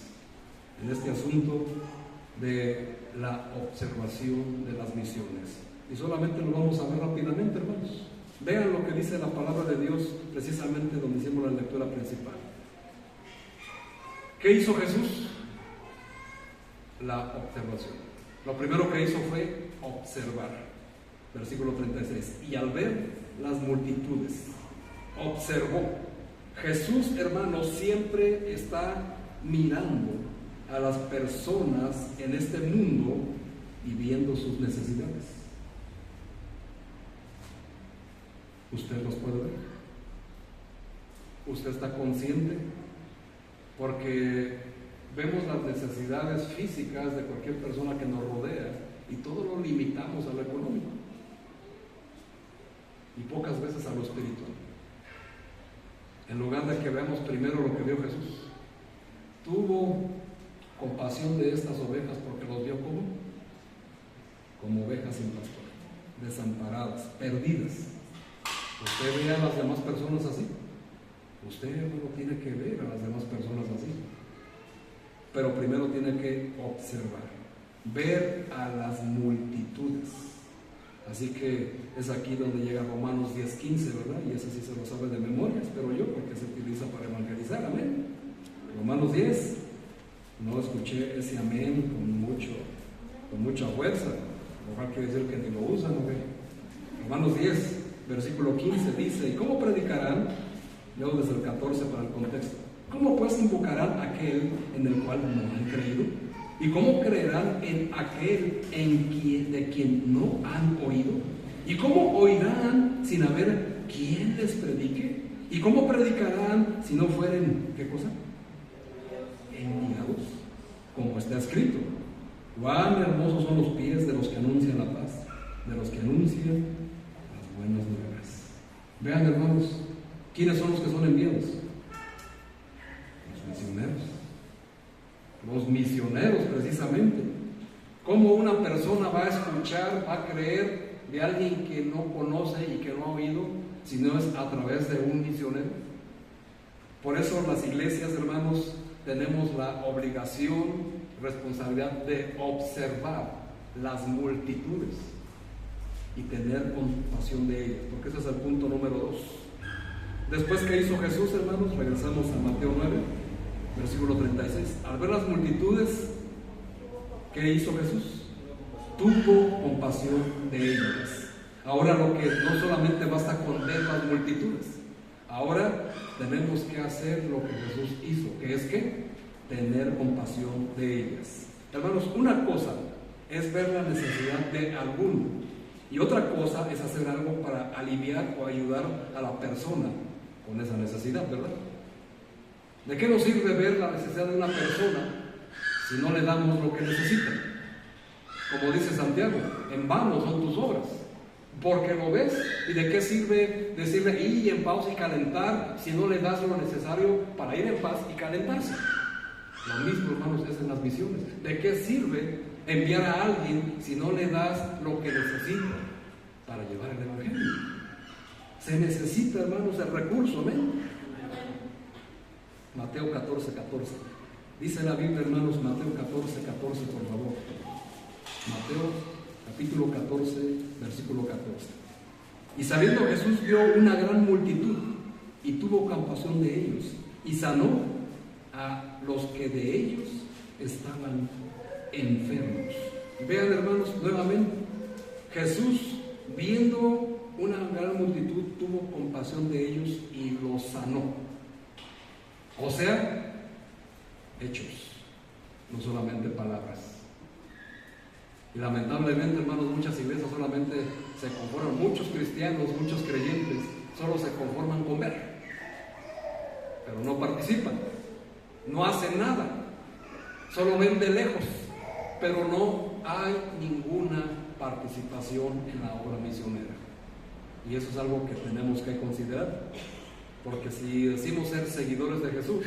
en este asunto de la observación de las misiones. Y solamente lo vamos a ver rápidamente, hermanos. Vean lo que dice la palabra de Dios precisamente donde hicimos la lectura principal. ¿Qué hizo Jesús? La observación. Lo primero que hizo fue observar. Versículo 36. Y al ver las multitudes, observó. Jesús, hermanos, siempre está mirando a las personas en este mundo y viendo sus necesidades. ¿Usted los puede ver? ¿Usted está consciente? Porque vemos las necesidades físicas de cualquier persona que nos rodea y todo lo limitamos a lo económico y pocas veces a lo espiritual. En lugar de que veamos primero lo que vio Jesús, tuvo compasión de estas ovejas porque los vio como ovejas sin pastor, desamparadas, perdidas. ¿Usted ve a las demás personas así? Usted, hermano, tiene que ver a las demás personas así. Pero primero tiene que observar, ver a las multitudes. Así que es aquí donde llega Romanos 10:15, ¿verdad? Y ese sí se lo sabe de memoria, espero yo, porque se utiliza para evangelizar, amén. Romanos 10, no escuché ese amén con mucha fuerza. Ojalá quiere decir que ni lo usan, ¿no? Romanos 10, versículo 15 dice: ¿y cómo predicarán? Leo desde el 14 para el contexto. ¿Cómo pues invocarán a aquel en el cual no han creído? ¿Y cómo creerán en aquel de quien no han oído? ¿Y cómo oirán sin haber quien les predique? ¿Y cómo predicarán si no fueren, qué cosa? Enviados, como está escrito: cuán hermosos son los pies de los que anuncian la paz, de los que anuncian las buenas nuevas. Vean, hermanos, ¿quiénes son los que son enviados? Los misioneros. Los misioneros, precisamente. ¿Cómo una persona va a escuchar, va a creer de alguien que no conoce y que no ha oído, si no es a través de un misionero? Por eso las iglesias, hermanos, tenemos la obligación, responsabilidad de observar las multitudes y tener compasión de ellas, porque ese es el punto número 2. Después, ¿qué hizo Jesús, hermanos? Regresamos a Mateo 9, versículo 36. Al ver las multitudes, ¿qué hizo Jesús? Tuvo compasión de ellas. Ahora lo que no solamente basta con ver las multitudes, ahora tenemos que hacer lo que Jesús hizo, que es que tener compasión de ellas. Hermanos, una cosa es ver la necesidad de alguno y otra cosa es hacer algo para aliviar o ayudar a la persona con esa necesidad, ¿verdad? ¿De qué nos sirve ver la necesidad de una persona si no le damos lo que necesita? Como dice Santiago, en vano son tus obras, porque lo ves. ¿Y de qué sirve decirle ir en paz y calentar si no le das lo necesario para ir en paz y calentarse? Lo mismo, hermanos, es en las misiones. ¿De qué sirve enviar a alguien si no le das lo que necesita para llevar el evangelio? Se necesita, hermanos, el recurso, ¿ven? Mateo 14:14. Dice la Biblia, hermanos, Mateo 14:14, por favor. Mateo capítulo 14, versículo 14. Y sabiendo Jesús vio una gran multitud y tuvo compasión de ellos y sanó a los que de ellos estaban enfermos. Vean, hermanos, nuevamente, Jesús, viendo una gran multitud, tuvo compasión de ellos y los sanó. O sea, hechos, no solamente palabras. Y lamentablemente, hermanos, muchas iglesias solamente se conforman, muchos cristianos, muchos creyentes, solo se conforman con ver, pero no participan, no hacen nada, solo ven de lejos, pero no hay ninguna participación en la obra misionera. Y eso es algo que tenemos que considerar, porque si decimos ser seguidores de Jesús,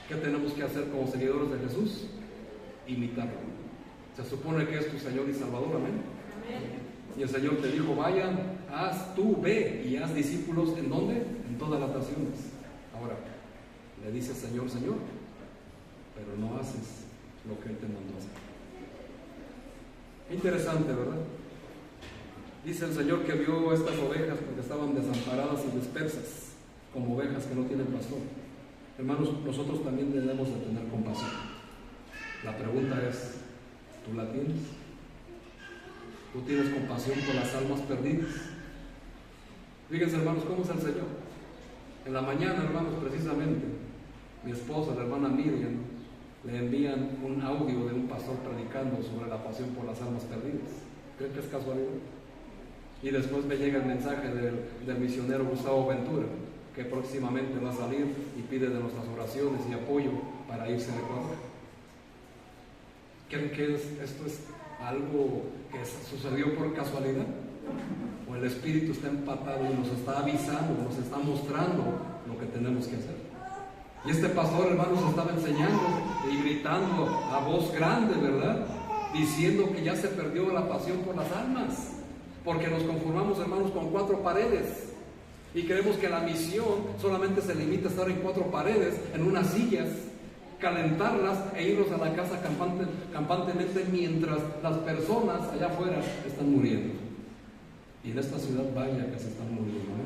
¿qué tenemos que hacer como seguidores de Jesús? imitarlo. Se supone que es tu Señor y Salvador, amén. Y el Señor te dijo, vayan, tú ve y haz discípulos, ¿en dónde? En todas las naciones. Ahora, le dices Señor, Señor, pero no haces lo que Él te mandó hacer. Interesante, ¿verdad? Dice el Señor que vio estas ovejas porque estaban desamparadas y dispersas, como ovejas que no tienen pastor. Hermanos, nosotros también debemos de tener compasión. La pregunta es, ¿tú la tienes? ¿Tú tienes compasión por las almas perdidas? Fíjense, hermanos, ¿cómo es el Señor? En la mañana, hermanos, precisamente, mi esposa, la hermana Miriam, le envían un audio de un pastor predicando sobre la pasión por las almas perdidas. ¿Creen que es casualidad? Y después me llega el mensaje del misionero Gustavo Ventura, que próximamente va a salir y pide de nuestras oraciones y apoyo para irse a Ecuador. ¿Creen que esto es algo que sucedió por casualidad? ¿O el Espíritu está empatado y nos está avisando, nos está mostrando lo que tenemos que hacer? Y este pastor, hermanos, estaba enseñando y gritando a voz grande, ¿verdad? Diciendo que ya se perdió la pasión por las almas, porque nos conformamos, hermanos, con 4 paredes. Y creemos que la misión solamente se limita a estar en 4 paredes, en unas sillas, calentarlas e irnos a la casa campantemente mientras las personas allá afuera están muriendo. Y en esta ciudad vaya que se están muriendo, ¿no?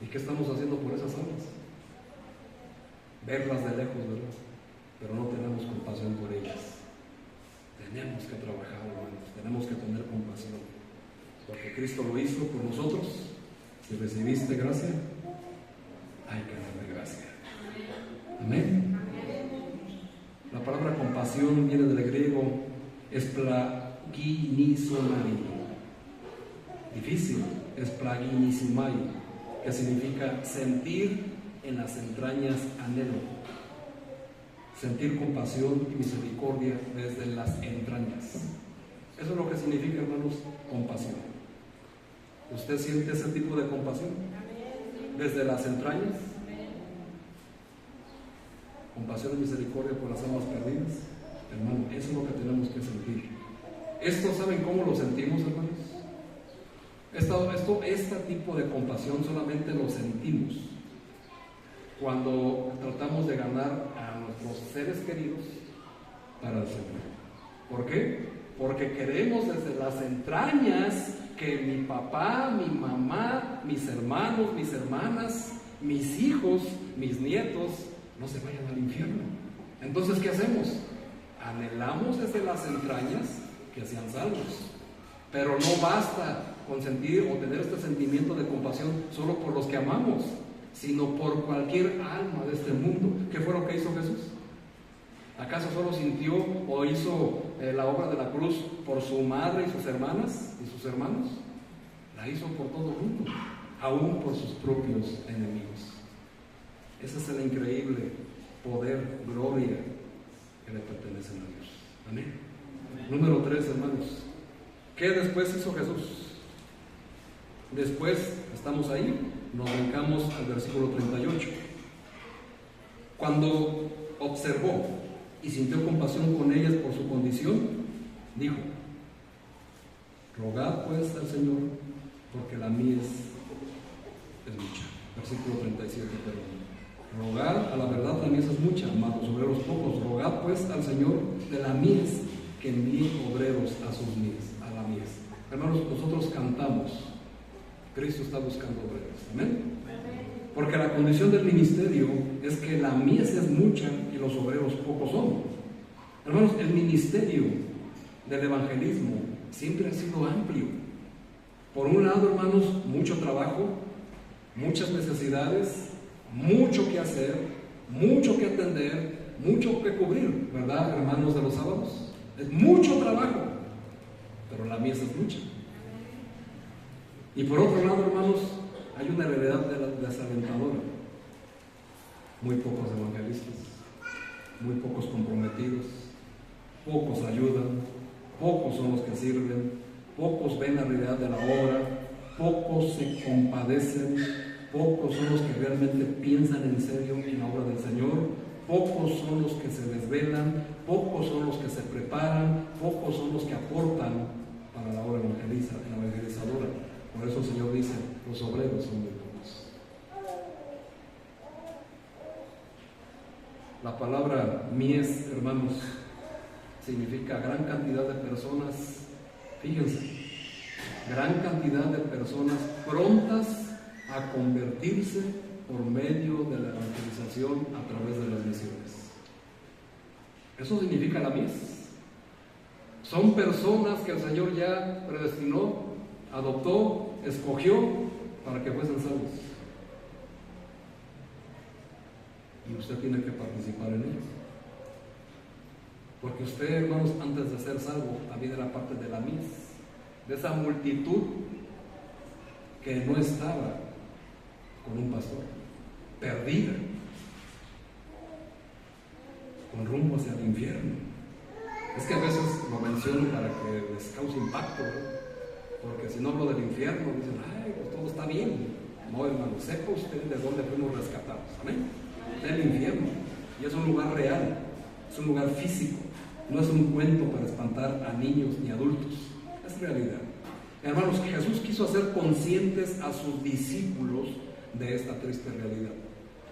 ¿Y qué estamos haciendo por esas almas? Verlas de lejos, ¿verdad? Pero no tenemos compasión por ellas. Tenemos que trabajar, hermanos, tenemos que tener compasión, porque Cristo lo hizo por nosotros. Si recibiste gracia, hay que darle gracia. Amén. La palabra compasión viene del griego esplaginisomai. Difícil, esplaginisomai, que significa sentir en las entrañas anhelo. Sentir compasión y misericordia desde las entrañas. Eso es lo que significa, hermanos, compasión. ¿Usted siente ese tipo de compasión? ¿Desde las entrañas? Compasión y misericordia por las almas perdidas. Hermano, eso es lo que tenemos que sentir. ¿Esto saben cómo lo sentimos, hermanos? Este tipo de compasión solamente lo sentimos cuando tratamos de ganar a nuestros seres queridos para el Señor. ¿Por qué? Porque queremos desde las entrañas que mi papá, mi mamá, mis hermanos, mis hermanas, mis hijos, mis nietos no se vayan al infierno. Entonces, ¿qué hacemos? Anhelamos desde las entrañas que sean salvos. Pero no basta con sentir o tener este sentimiento de compasión solo por los que amamos, sino por cualquier alma de este mundo. ¿Qué fue lo que hizo Jesús? ¿Acaso solo sintió o hizo la obra de la cruz por su madre y sus hermanas y sus hermanos? La hizo por todo el mundo, aún por sus propios enemigos. Ese es el increíble poder, gloria que le pertenecen a Dios. Amén. Número 3, hermanos. ¿Qué después hizo Jesús? Después, estamos ahí, nos brincamos al versículo 38. Cuando observó y sintió compasión con ellas por su condición, dijo: rogad pues al Señor, porque la mies es mucha. Versículo 37, perdón. Rogad, a la verdad la mies es mucha, mas los obreros pocos. Rogad pues al Señor de la mies, que envíe obreros a sus mies, a la mies. Hermanos, nosotros cantamos, Cristo está buscando obreros. Amén. Porque la condición del ministerio es que la mies es mucha y los obreros pocos son. Hermanos, el ministerio del evangelismo siempre ha sido amplio. Por un lado, hermanos, mucho trabajo, muchas necesidades, mucho que hacer, mucho que atender, mucho que cubrir, ¿verdad, hermanos de los sábados? Es mucho trabajo, pero la mies es mucha. Y por otro lado, hermanos, hay una realidad desalentadora. Muy pocos evangelistas, muy pocos comprometidos, pocos ayudan, pocos son los que sirven, pocos ven la realidad de la obra, pocos se compadecen, pocos son los que realmente piensan en serio en la obra del Señor, pocos son los que se desvelan, pocos son los que se preparan, pocos son los que aportan para la obra evangelizadora. Por eso el Señor dice, los obreros son muy pocos. La palabra mies, hermanos, significa gran cantidad de personas, fíjense, gran cantidad de personas prontas a convertirse por medio de la evangelización a través de las misiones. Eso significa la mies. Son personas que el Señor ya predestinó, adoptó, escogió para que fuesen salvos. Y usted tiene que participar en ellos. Porque usted, hermanos, antes de ser salvo, también era parte de la mies, de esa multitud que no estaba con un pastor, perdida, con rumbo hacia el infierno. Es que a veces lo menciono para que les cause impacto, ¿no? Porque si no hablo del infierno, dicen, ay, pues todo está bien. No, hermano, sepa usted de dónde fuimos rescatados, amén, del infierno. Y es un lugar real, es un lugar físico, no es un cuento para espantar a niños ni adultos, es realidad. Hermanos, Jesús quiso hacer conscientes a sus discípulos de esta triste realidad.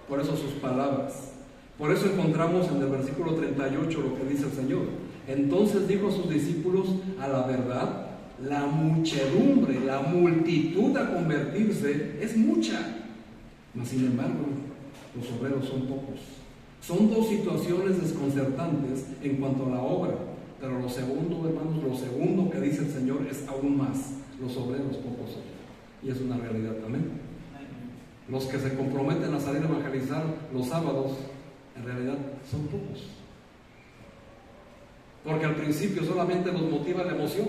Por eso sus palabras. Por eso encontramos en el versículo 38 lo que dice el Señor. Entonces dijo a sus discípulos, a la verdad, la muchedumbre, la multitud a convertirse es mucha, mas sin embargo, los obreros son pocos. Son dos situaciones desconcertantes en cuanto a la obra, pero lo segundo, hermanos, lo segundo que dice el Señor es aún más. Los obreros pocos son. Y es una realidad también. Los que se comprometen a salir a evangelizar los sábados, en realidad son pocos. Porque al principio solamente los motiva la emoción,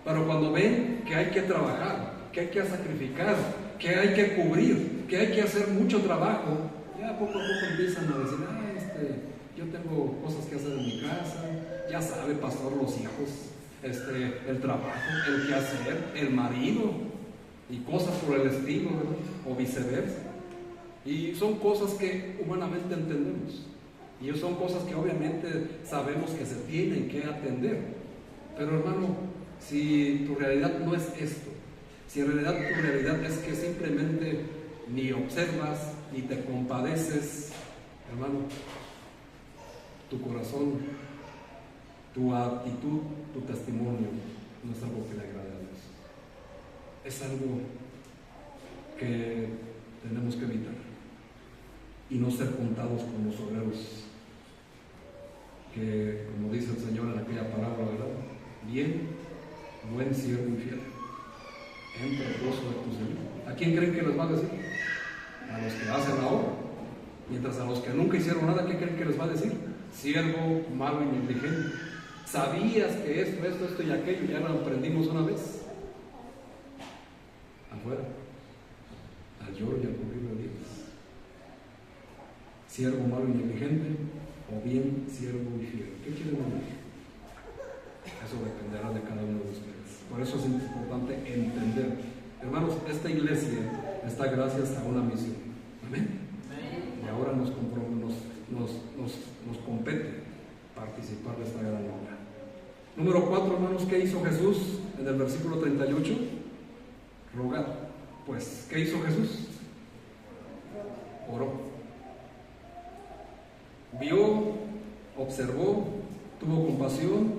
pero cuando ven que hay que trabajar, que hay que sacrificar, que hay que cubrir, que hay que hacer mucho trabajo, ya poco a poco empiezan a decir, yo tengo cosas que hacer en mi casa, ya sabe, pastor, los hijos, el trabajo, el qué hacer, el marido, y cosas por el estilo, ¿verdad? O viceversa. Y son cosas que humanamente entendemos. Y son cosas que obviamente sabemos que se tienen que atender. Pero hermano, si tu realidad no es esto, si en realidad tu realidad es que simplemente ni observas, ni te compadeces, hermano, tu corazón, tu actitud, tu testimonio no es algo que le agrade a Dios. Es algo que tenemos que evitar y no ser contados como los obreros que, como dice el Señor en aquella parábola, ¿verdad? Bien, buen siervo y fiel, entra el gozo de tu Señor. ¿A quién creen que les va a decir? A los que hacen la obra. Mientras a los que nunca hicieron nada, ¿qué creen que les va a decir? Siervo malo y negligente. Sabías que esto y aquello, ya lo aprendimos una vez. Afuera, al lloro y al cubrir de Dios. Siervo malo y negligente, o bien siervo y fiel. ¿Qué quieren decir? Eso dependerá de cada uno de ustedes. Por eso es importante entender. Hermanos, esta iglesia está gracias a una misión. Amén. Y ahora nos compete participar de esta gran obra. Número 4, hermanos, ¿qué hizo Jesús en el versículo 38? Rogar. Pues, ¿qué hizo Jesús? Oró. Vio, observó, tuvo compasión,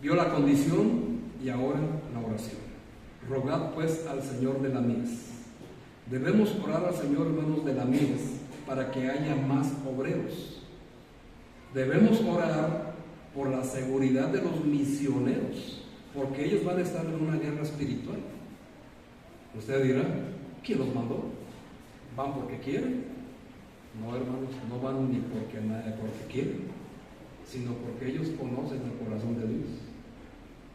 vio la condición y ahora la oración. Rogad pues al Señor de la mies. Debemos orar al Señor, hermanos, de la mies para que haya más obreros. Debemos orar por la seguridad de los misioneros, porque ellos van a estar en una guerra espiritual. Usted dirá, ¿quién los mandó? ¿Van porque quieren? No, hermanos, no van ni porque quieren, sino porque ellos conocen el corazón de Dios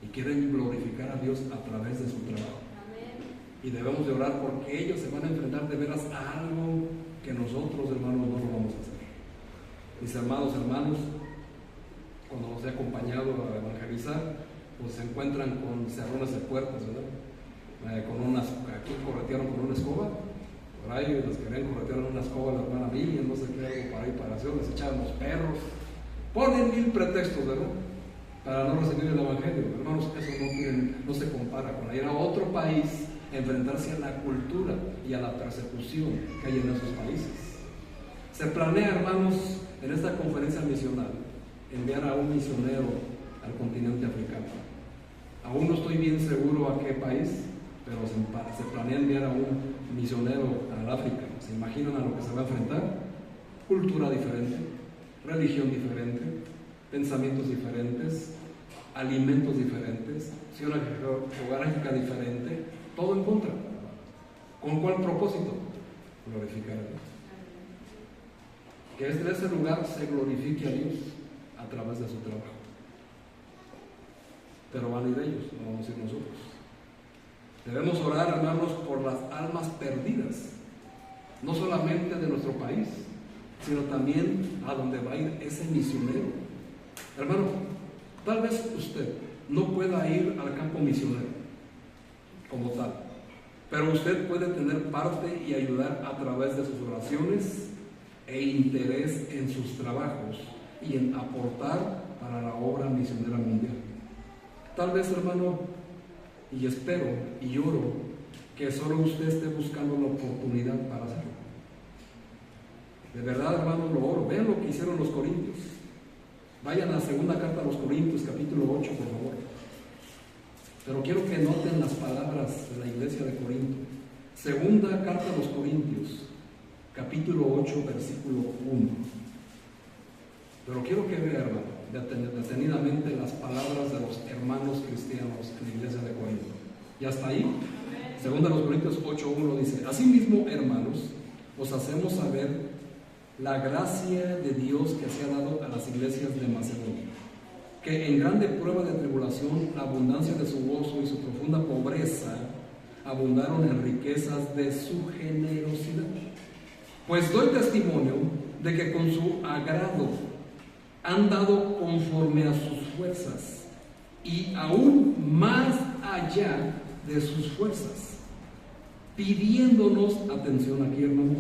y quieren glorificar a Dios a través de su trabajo. Y debemos de orar porque ellos se van a enfrentar de veras a algo que nosotros, hermanos, no lo vamos a hacer. Mis hermanos, cuando los he acompañado a evangelizar, pues se encuentran con cerrones de puertas, ¿verdad? Aquí corretearon con una escoba, Por ahí los querían corretear en una escoba, la hermana Milla, no sé qué, algo para ahí, para hacer, les echaban los perros. Ponen mil pretextos, ¿verdad? Para no recibir el evangelio. Hermanos, eso no se compara con ir a otro país, enfrentarse a la cultura y a la persecución que hay en esos países. Se planea, hermanos, en esta conferencia misional, enviar a un misionero al continente africano. Aún no estoy bien seguro a qué país, pero se planea enviar a un misionero al África. ¿Se imaginan a lo que se va a enfrentar? Cultura diferente, religión diferente, pensamientos diferentes, alimentos diferentes, zona geográfica diferente, todo en contra. ¿Con cuál propósito? Glorificar a Dios. Que desde ese lugar se glorifique a Dios a través de su trabajo. Pero van a ir ellos, no vamos a ir nosotros. Debemos orar, hermanos, por las almas perdidas, no solamente de nuestro país, sino también a donde va a ir ese misionero. Hermano, tal vez usted no pueda ir al campo misionero como tal, pero usted puede tener parte y ayudar a través de sus oraciones e interés en sus trabajos y en aportar para la obra misionera mundial. Tal vez, hermano, y espero y oro que solo usted esté buscando la oportunidad para hacerlo. De verdad, hermano, lo oro. Vean lo que hicieron los corintios. Vayan a la segunda carta a los Corintios, capítulo 8, por favor. Pero quiero que noten las palabras de la iglesia de Corinto. Segunda carta a los Corintios, capítulo 8, versículo 1. Pero quiero que vean, hermano, detenidamente las palabras de los hermanos cristianos en la iglesia de Corinto. ¿Ya está ahí? Segunda a los Corintios 8:1 dice: asimismo, hermanos, os hacemos saber la gracia de Dios que se ha dado a las iglesias de Macedonia, que en grande prueba de tribulación, la abundancia de su gozo y su profunda pobreza abundaron en riquezas de su generosidad. Pues doy testimonio de que con su agrado han dado conforme a sus fuerzas y aún más allá de sus fuerzas, pidiéndonos, atención aquí, hermanos,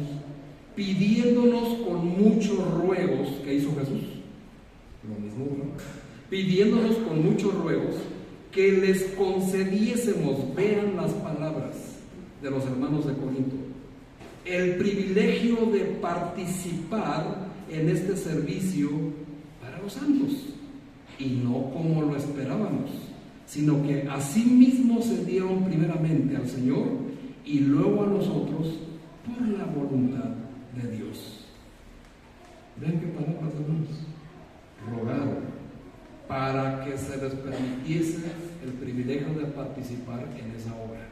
pidiéndonos con muchos ruegos, ¿qué hizo Jesús? Lo mismo, ¿no? Pidiéndonos con muchos ruegos que les concediésemos, vean las palabras de los hermanos de Corinto, el privilegio de participar en este servicio para los santos, y no como lo esperábamos, sino que asimismo se dieron primeramente al Señor y luego a nosotros por la voluntad de Dios. Vean qué palabras, hermanos. Rogaron para que se les permitiese el privilegio de participar en esa obra.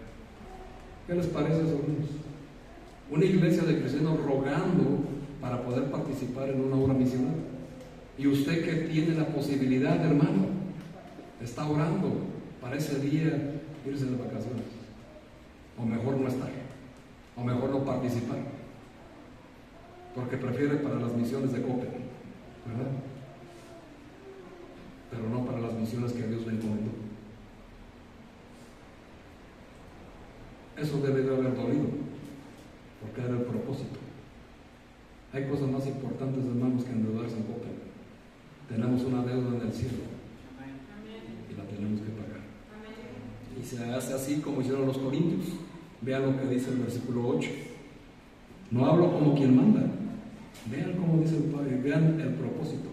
¿Qué les parece, hermanos? Una iglesia de cristianos rogando para poder participar en una obra misional. Y usted que tiene la posibilidad, hermano, está orando para ese día irse de vacaciones. O mejor no estar. O mejor no participar. Porque prefiere para las misiones de Copen, ¿verdad? Pero no para las misiones que Dios le encomendó. Eso debe de haber dolido, porque era el propósito. Hay cosas más importantes, hermanos, que endeudarse en Copen. Tenemos una deuda en el cielo y la tenemos que pagar. Y se hace así como hicieron los corintios. Vean lo que dice el versículo 8. No hablo como quien manda. Vean cómo dice el Padre, vean el propósito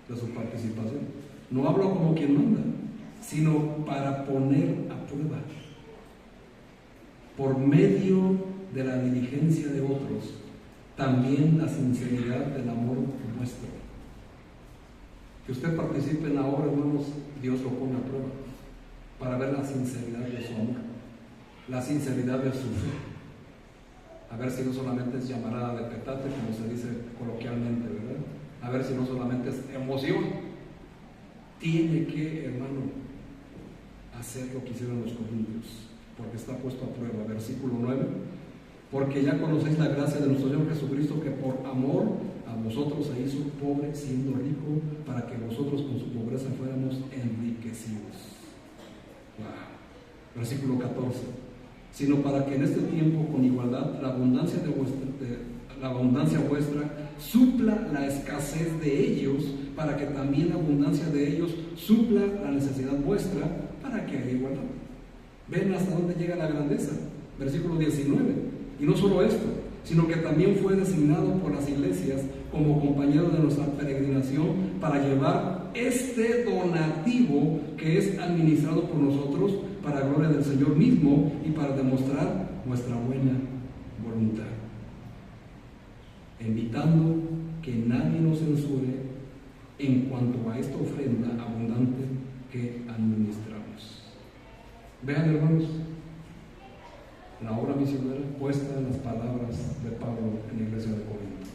de su participación. No hablo como quien manda, sino para poner a prueba, por medio de la diligencia de otros, también la sinceridad del amor nuestro. Que usted participe en la obra, hermanos, Dios lo pone a prueba, para ver la sinceridad de su amor, la sinceridad de su fe. A ver si no solamente es llamarada de petate, como se dice coloquialmente, ¿verdad? A ver si no solamente es emoción. Tiene que, hermano, hacer lo que hicieron los corintios, porque está puesto a prueba. Versículo 9. Porque ya conocéis la gracia de nuestro Señor Jesucristo, que por amor a vosotros se hizo pobre siendo rico, para que vosotros con su pobreza fuéramos enriquecidos. Wow. Versículo 14. sino para que en este tiempo, con igualdad, la abundancia vuestra supla la escasez de ellos, para que también la abundancia de ellos supla la necesidad vuestra, para que haya igualdad. ¿Ven hasta dónde llega la grandeza? Versículo 19. Y no solo esto, sino que también fue designado por las iglesias como compañero de nuestra peregrinación para llevar este donativo que es administrado por nosotros para gloria del Señor mismo y para demostrar nuestra buena voluntad, invitando que nadie nos censure en cuanto a esta ofrenda abundante que administramos. Vean, hermanos, la obra misionera puesta en las palabras de Pablo en la iglesia de Corinto.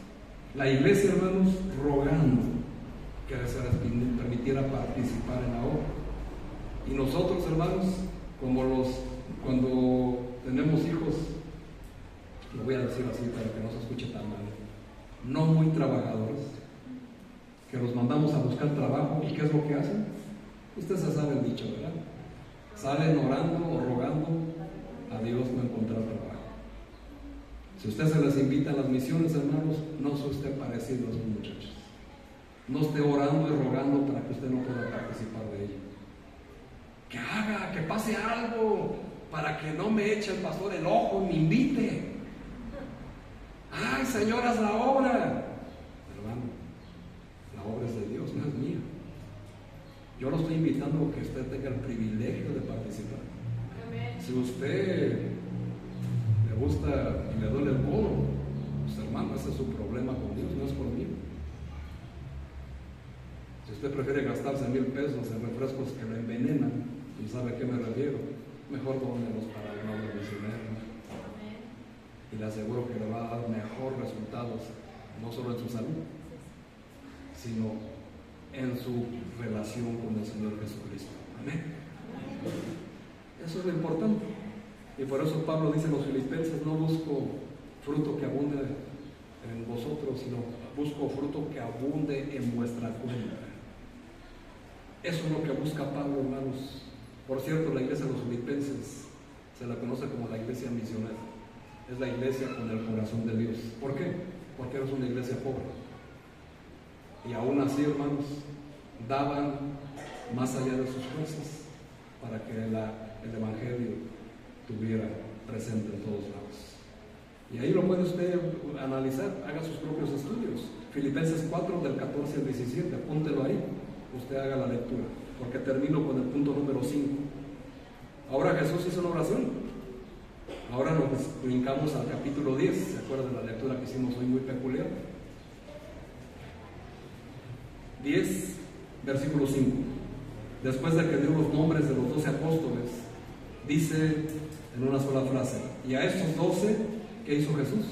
La iglesia, hermanos, rogando que se les permitiera participar en la obra. Y nosotros, hermanos, cuando tenemos hijos, lo voy a decir así para que no se escuche tan mal, no muy trabajadores, que los mandamos a buscar trabajo, ¿y qué es lo que hacen? Usted se sabe el dicho, ¿verdad? Salen orando o rogando a Dios no encontrar trabajo. Si usted se les invita a las misiones, hermanos, no sea usted parecido a esos muchachos. No esté orando y rogando para que usted no pueda participar de ello. Que haga, que pase algo, para que no me eche el pastor el ojo y me invite. ¡Ay, Señor, haz la obra! Hermano, la obra es de Dios, no es mía. Yo lo estoy invitando a que usted tenga el privilegio de participar. Si usted le gusta y le duele el codo, pues hermano, ese es su problema con Dios, no es conmigo. Si usted prefiere gastarse 1,000 pesos en refrescos que lo envenenan, y sabe a qué me refiero, mejor dónelos para una obra misionera. Y le aseguro que le va a dar mejor resultados, no solo en su salud, sino en su relación con el Señor Jesucristo. Amén. Eso es lo importante. Y por eso Pablo dice a los filipenses: no busco fruto que abunde en vosotros, sino busco fruto que abunde en vuestra cuenta. Eso es lo que busca Pablo, hermanos. Por cierto, la iglesia de los filipenses se la conoce como la iglesia misionera. Es la iglesia con el corazón de Dios. ¿Por qué? Porque era una iglesia pobre. Y aún así, hermanos, daban más allá de sus fuerzas para que el evangelio estuviera presente en todos lados. Y ahí lo puede usted analizar, haga sus propios estudios. Filipenses 4, del 14 al 17, apúntelo ahí, usted haga la lectura, porque termino con el punto número 5. Ahora Jesús hizo una oración. Ahora nos brincamos al capítulo 10, ¿se acuerdan de la lectura que hicimos hoy muy peculiar? 10, versículo 5. Después de que dio los nombres de los 12 apóstoles, dice en una sola frase: y a estos 12, ¿qué hizo Jesús?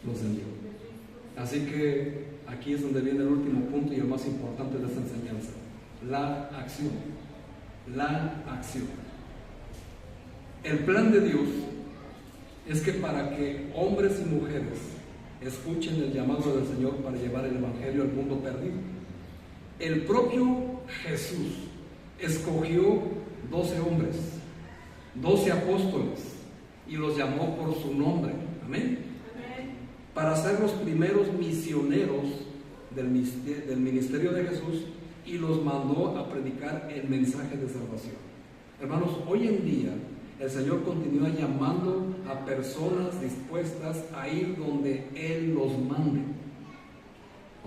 Los envió. Así que aquí es donde viene el último punto y el más importante de esta enseñanza: la acción. La acción. El plan de Dios es que para que hombres y mujeres escuchen el llamado del Señor para llevar el evangelio al mundo perdido, el propio Jesús escogió 12 hombres, 12 apóstoles, y los llamó por su nombre. Amén. Para ser los primeros misioneros del ministerio de Jesús, y los mandó a predicar el mensaje de salvación. Hermanos, hoy en día el Señor continúa llamando a personas dispuestas a ir donde Él los mande.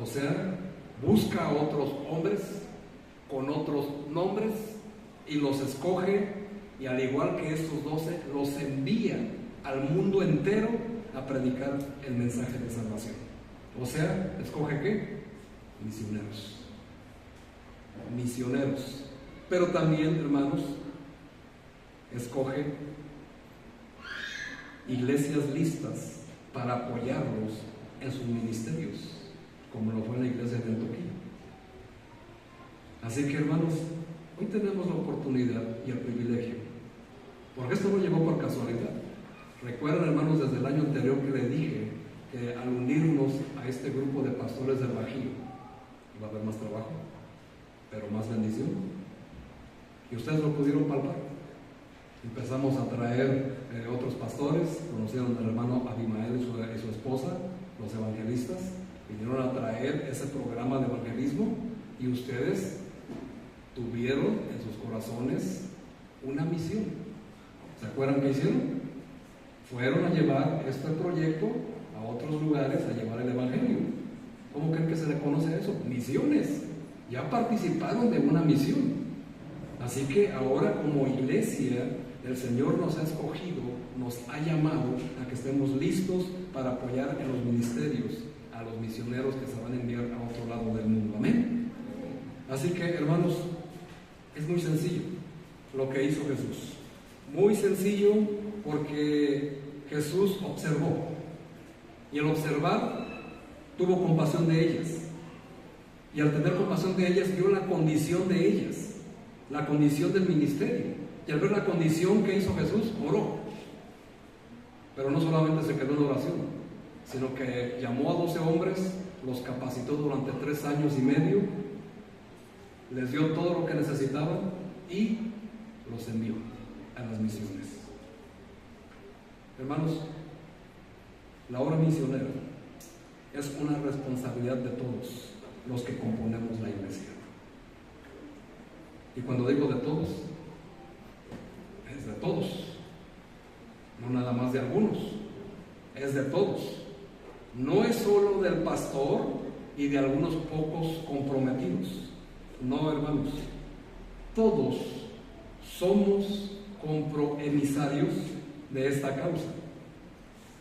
O sea, busca a otros hombres con otros nombres y los escoge, y al igual que estos 12, los envía al mundo entero a predicar el mensaje de salvación. O sea, ¿escoge qué? Misioneros. Misioneros. Pero también, hermanos, escoge iglesias listas para apoyarlos en sus ministerios, como lo fue la iglesia de Antioquía. Así que, hermanos, hoy tenemos la oportunidad y el privilegio, porque esto no llegó por casualidad. Recuerden, hermanos, desde el año anterior que les dije que al unirnos a este grupo de pastores del Bajío iba a haber más trabajo, pero más bendición, y ustedes lo pudieron palpar. Empezamos a traer otros pastores, conocieron al hermano Abimael y su esposa, los evangelistas, vinieron a traer ese programa de evangelismo y ustedes tuvieron en sus corazones una misión. ¿Se acuerdan qué hicieron? Fueron a llevar este proyecto a otros lugares, a llevar el evangelio. ¿Cómo creen que se le conoce eso? Misiones. Ya participaron de una misión. Así que ahora como iglesia el Señor nos ha escogido, nos ha llamado a que estemos listos para apoyar en los ministerios a los misioneros que se van a enviar a otro lado del mundo. Amén. Así que, hermanos, es muy sencillo lo que hizo Jesús. Muy sencillo porque Jesús observó. Y al observar, tuvo compasión de ellas. Y al tener compasión de ellas, vio la condición de ellas, la condición del ministerio. Y al ver la condición que hizo Jesús, oró. Pero no solamente se quedó en oración, sino que llamó a 12 hombres, los capacitó durante 3 años y medio, les dio todo lo que necesitaban y los envió a las misiones. Hermanos, la obra misionera es una responsabilidad de todos los que componemos la iglesia. Y cuando digo de todos, es de todos, no nada más de algunos, es de todos. No es solo del pastor y de algunos pocos comprometidos. No, hermanos, todos somos comproemisarios de esta causa.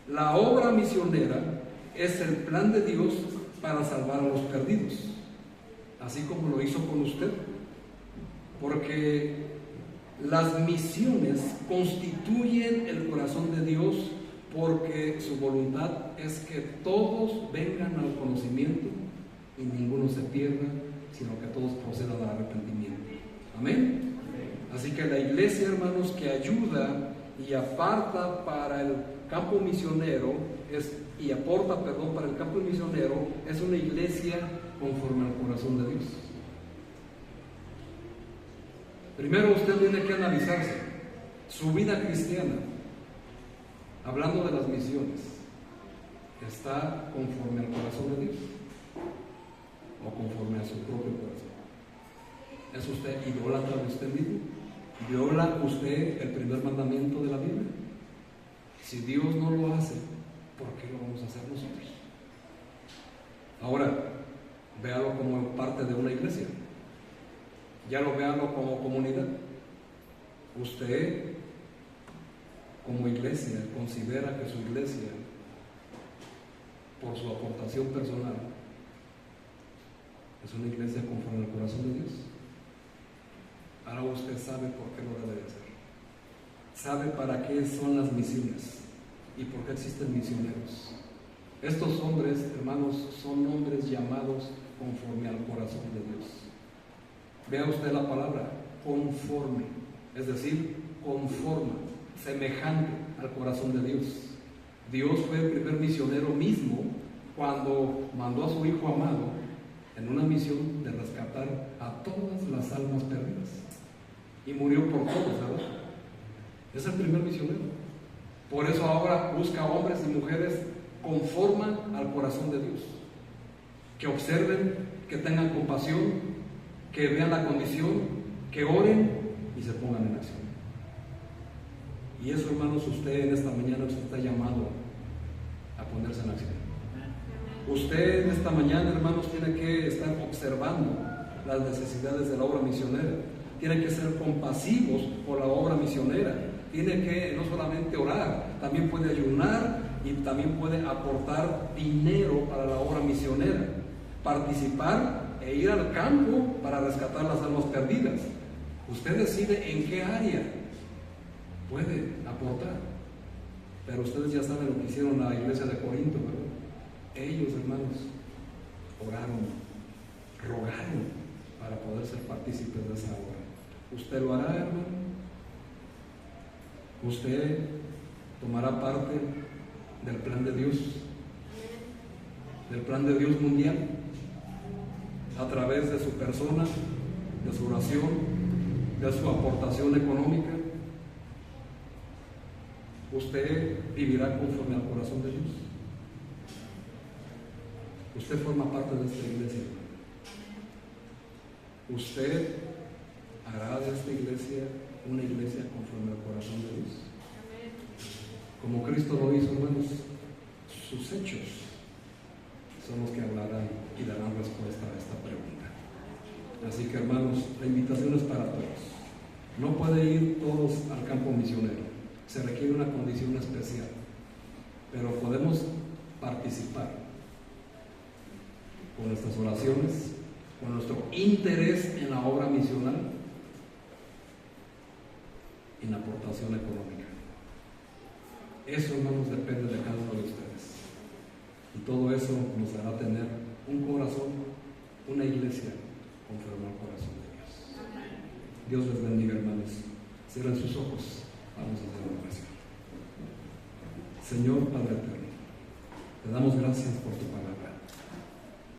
La obra misionera es el plan de Dios para salvar a los perdidos, así como lo hizo con usted, porque las misiones constituyen el corazón de Dios, porque su voluntad es que todos vengan al conocimiento y ninguno se pierda, sino que todos procedan al arrepentimiento. Amén. Así que la iglesia, hermanos, que ayuda y aparta para el campo misionero y aporta para el campo misionero, es una iglesia conforme al corazón de Dios. Primero usted tiene que analizarse su vida cristiana, hablando de las misiones. ¿Está conforme al corazón de Dios o conforme a su propio corazón? ¿Es usted idólatra de usted mismo? ¿Viola usted el primer mandamiento de la Biblia? Si Dios no lo hace, ¿por qué lo vamos a hacer nosotros? Ahora, véalo como parte de una iglesia. Ya lo véalo como comunidad. Usted, como iglesia, considera que su iglesia, por su aportación personal, es una iglesia conforme al corazón de Dios. Ahora usted sabe por qué lo debe de hacer. Sabe para qué son las misiones y por qué existen misioneros. Estos hombres, hermanos, son hombres llamados conforme al corazón de Dios. Vea usted la palabra conforme, es decir, conforma, semejante al corazón de Dios. Dios fue el primer misionero mismo cuando mandó a su Hijo amado en una misión de rescatar a todas las almas perdidas. Y murió por todos, ¿verdad? Es el primer misionero. Por eso ahora busca hombres y mujeres conforman al corazón de Dios, que observen, que tengan compasión, que vean la condición, que oren y se pongan en acción. Y eso, hermanos, usted en esta mañana usted está llamado a ponerse en acción. Usted en esta mañana, hermanos, tiene que estar observando las necesidades de la obra misionera. Tiene que ser compasivos por la obra misionera. Tiene que no solamente orar, también puede ayunar y también puede aportar dinero para la obra misionera, participar e ir al campo para rescatar las almas perdidas. Usted decide en qué área puede aportar. Pero ustedes ya saben lo que hicieron la iglesia de Corinto, ¿verdad? Ellos, hermanos, oraron, rogaron para poder ser partícipes de esa obra. ¿Usted lo hará, hermano? ¿Usted tomará parte del plan de Dios? ¿Del plan de Dios mundial? A través de su persona, de su oración, de su aportación económica. ¿usted vivirá conforme al corazón de Dios? Usted forma parte de esta iglesia. Usted hará de esta iglesia una iglesia conforme al corazón de Dios. Como Cristo lo hizo, hermanos, sus hechos son los que hablarán y darán respuesta a esta pregunta. Así que, hermanos, la invitación es para todos. No pueden ir todos al campo misionero. Se requiere una condición especial. Pero podemos participar con nuestras oraciones, con nuestro interés en la obra misional y en la aportación económica. Eso, hermanos, depende de cada uno de ustedes. Y todo eso nos hará tener un corazón, una iglesia conforme al corazón de Dios. Dios les bendiga, hermanos. Cierren sus ojos. Vamos a hacer una oración. Señor Padre eterno, te damos gracias por tu palabra.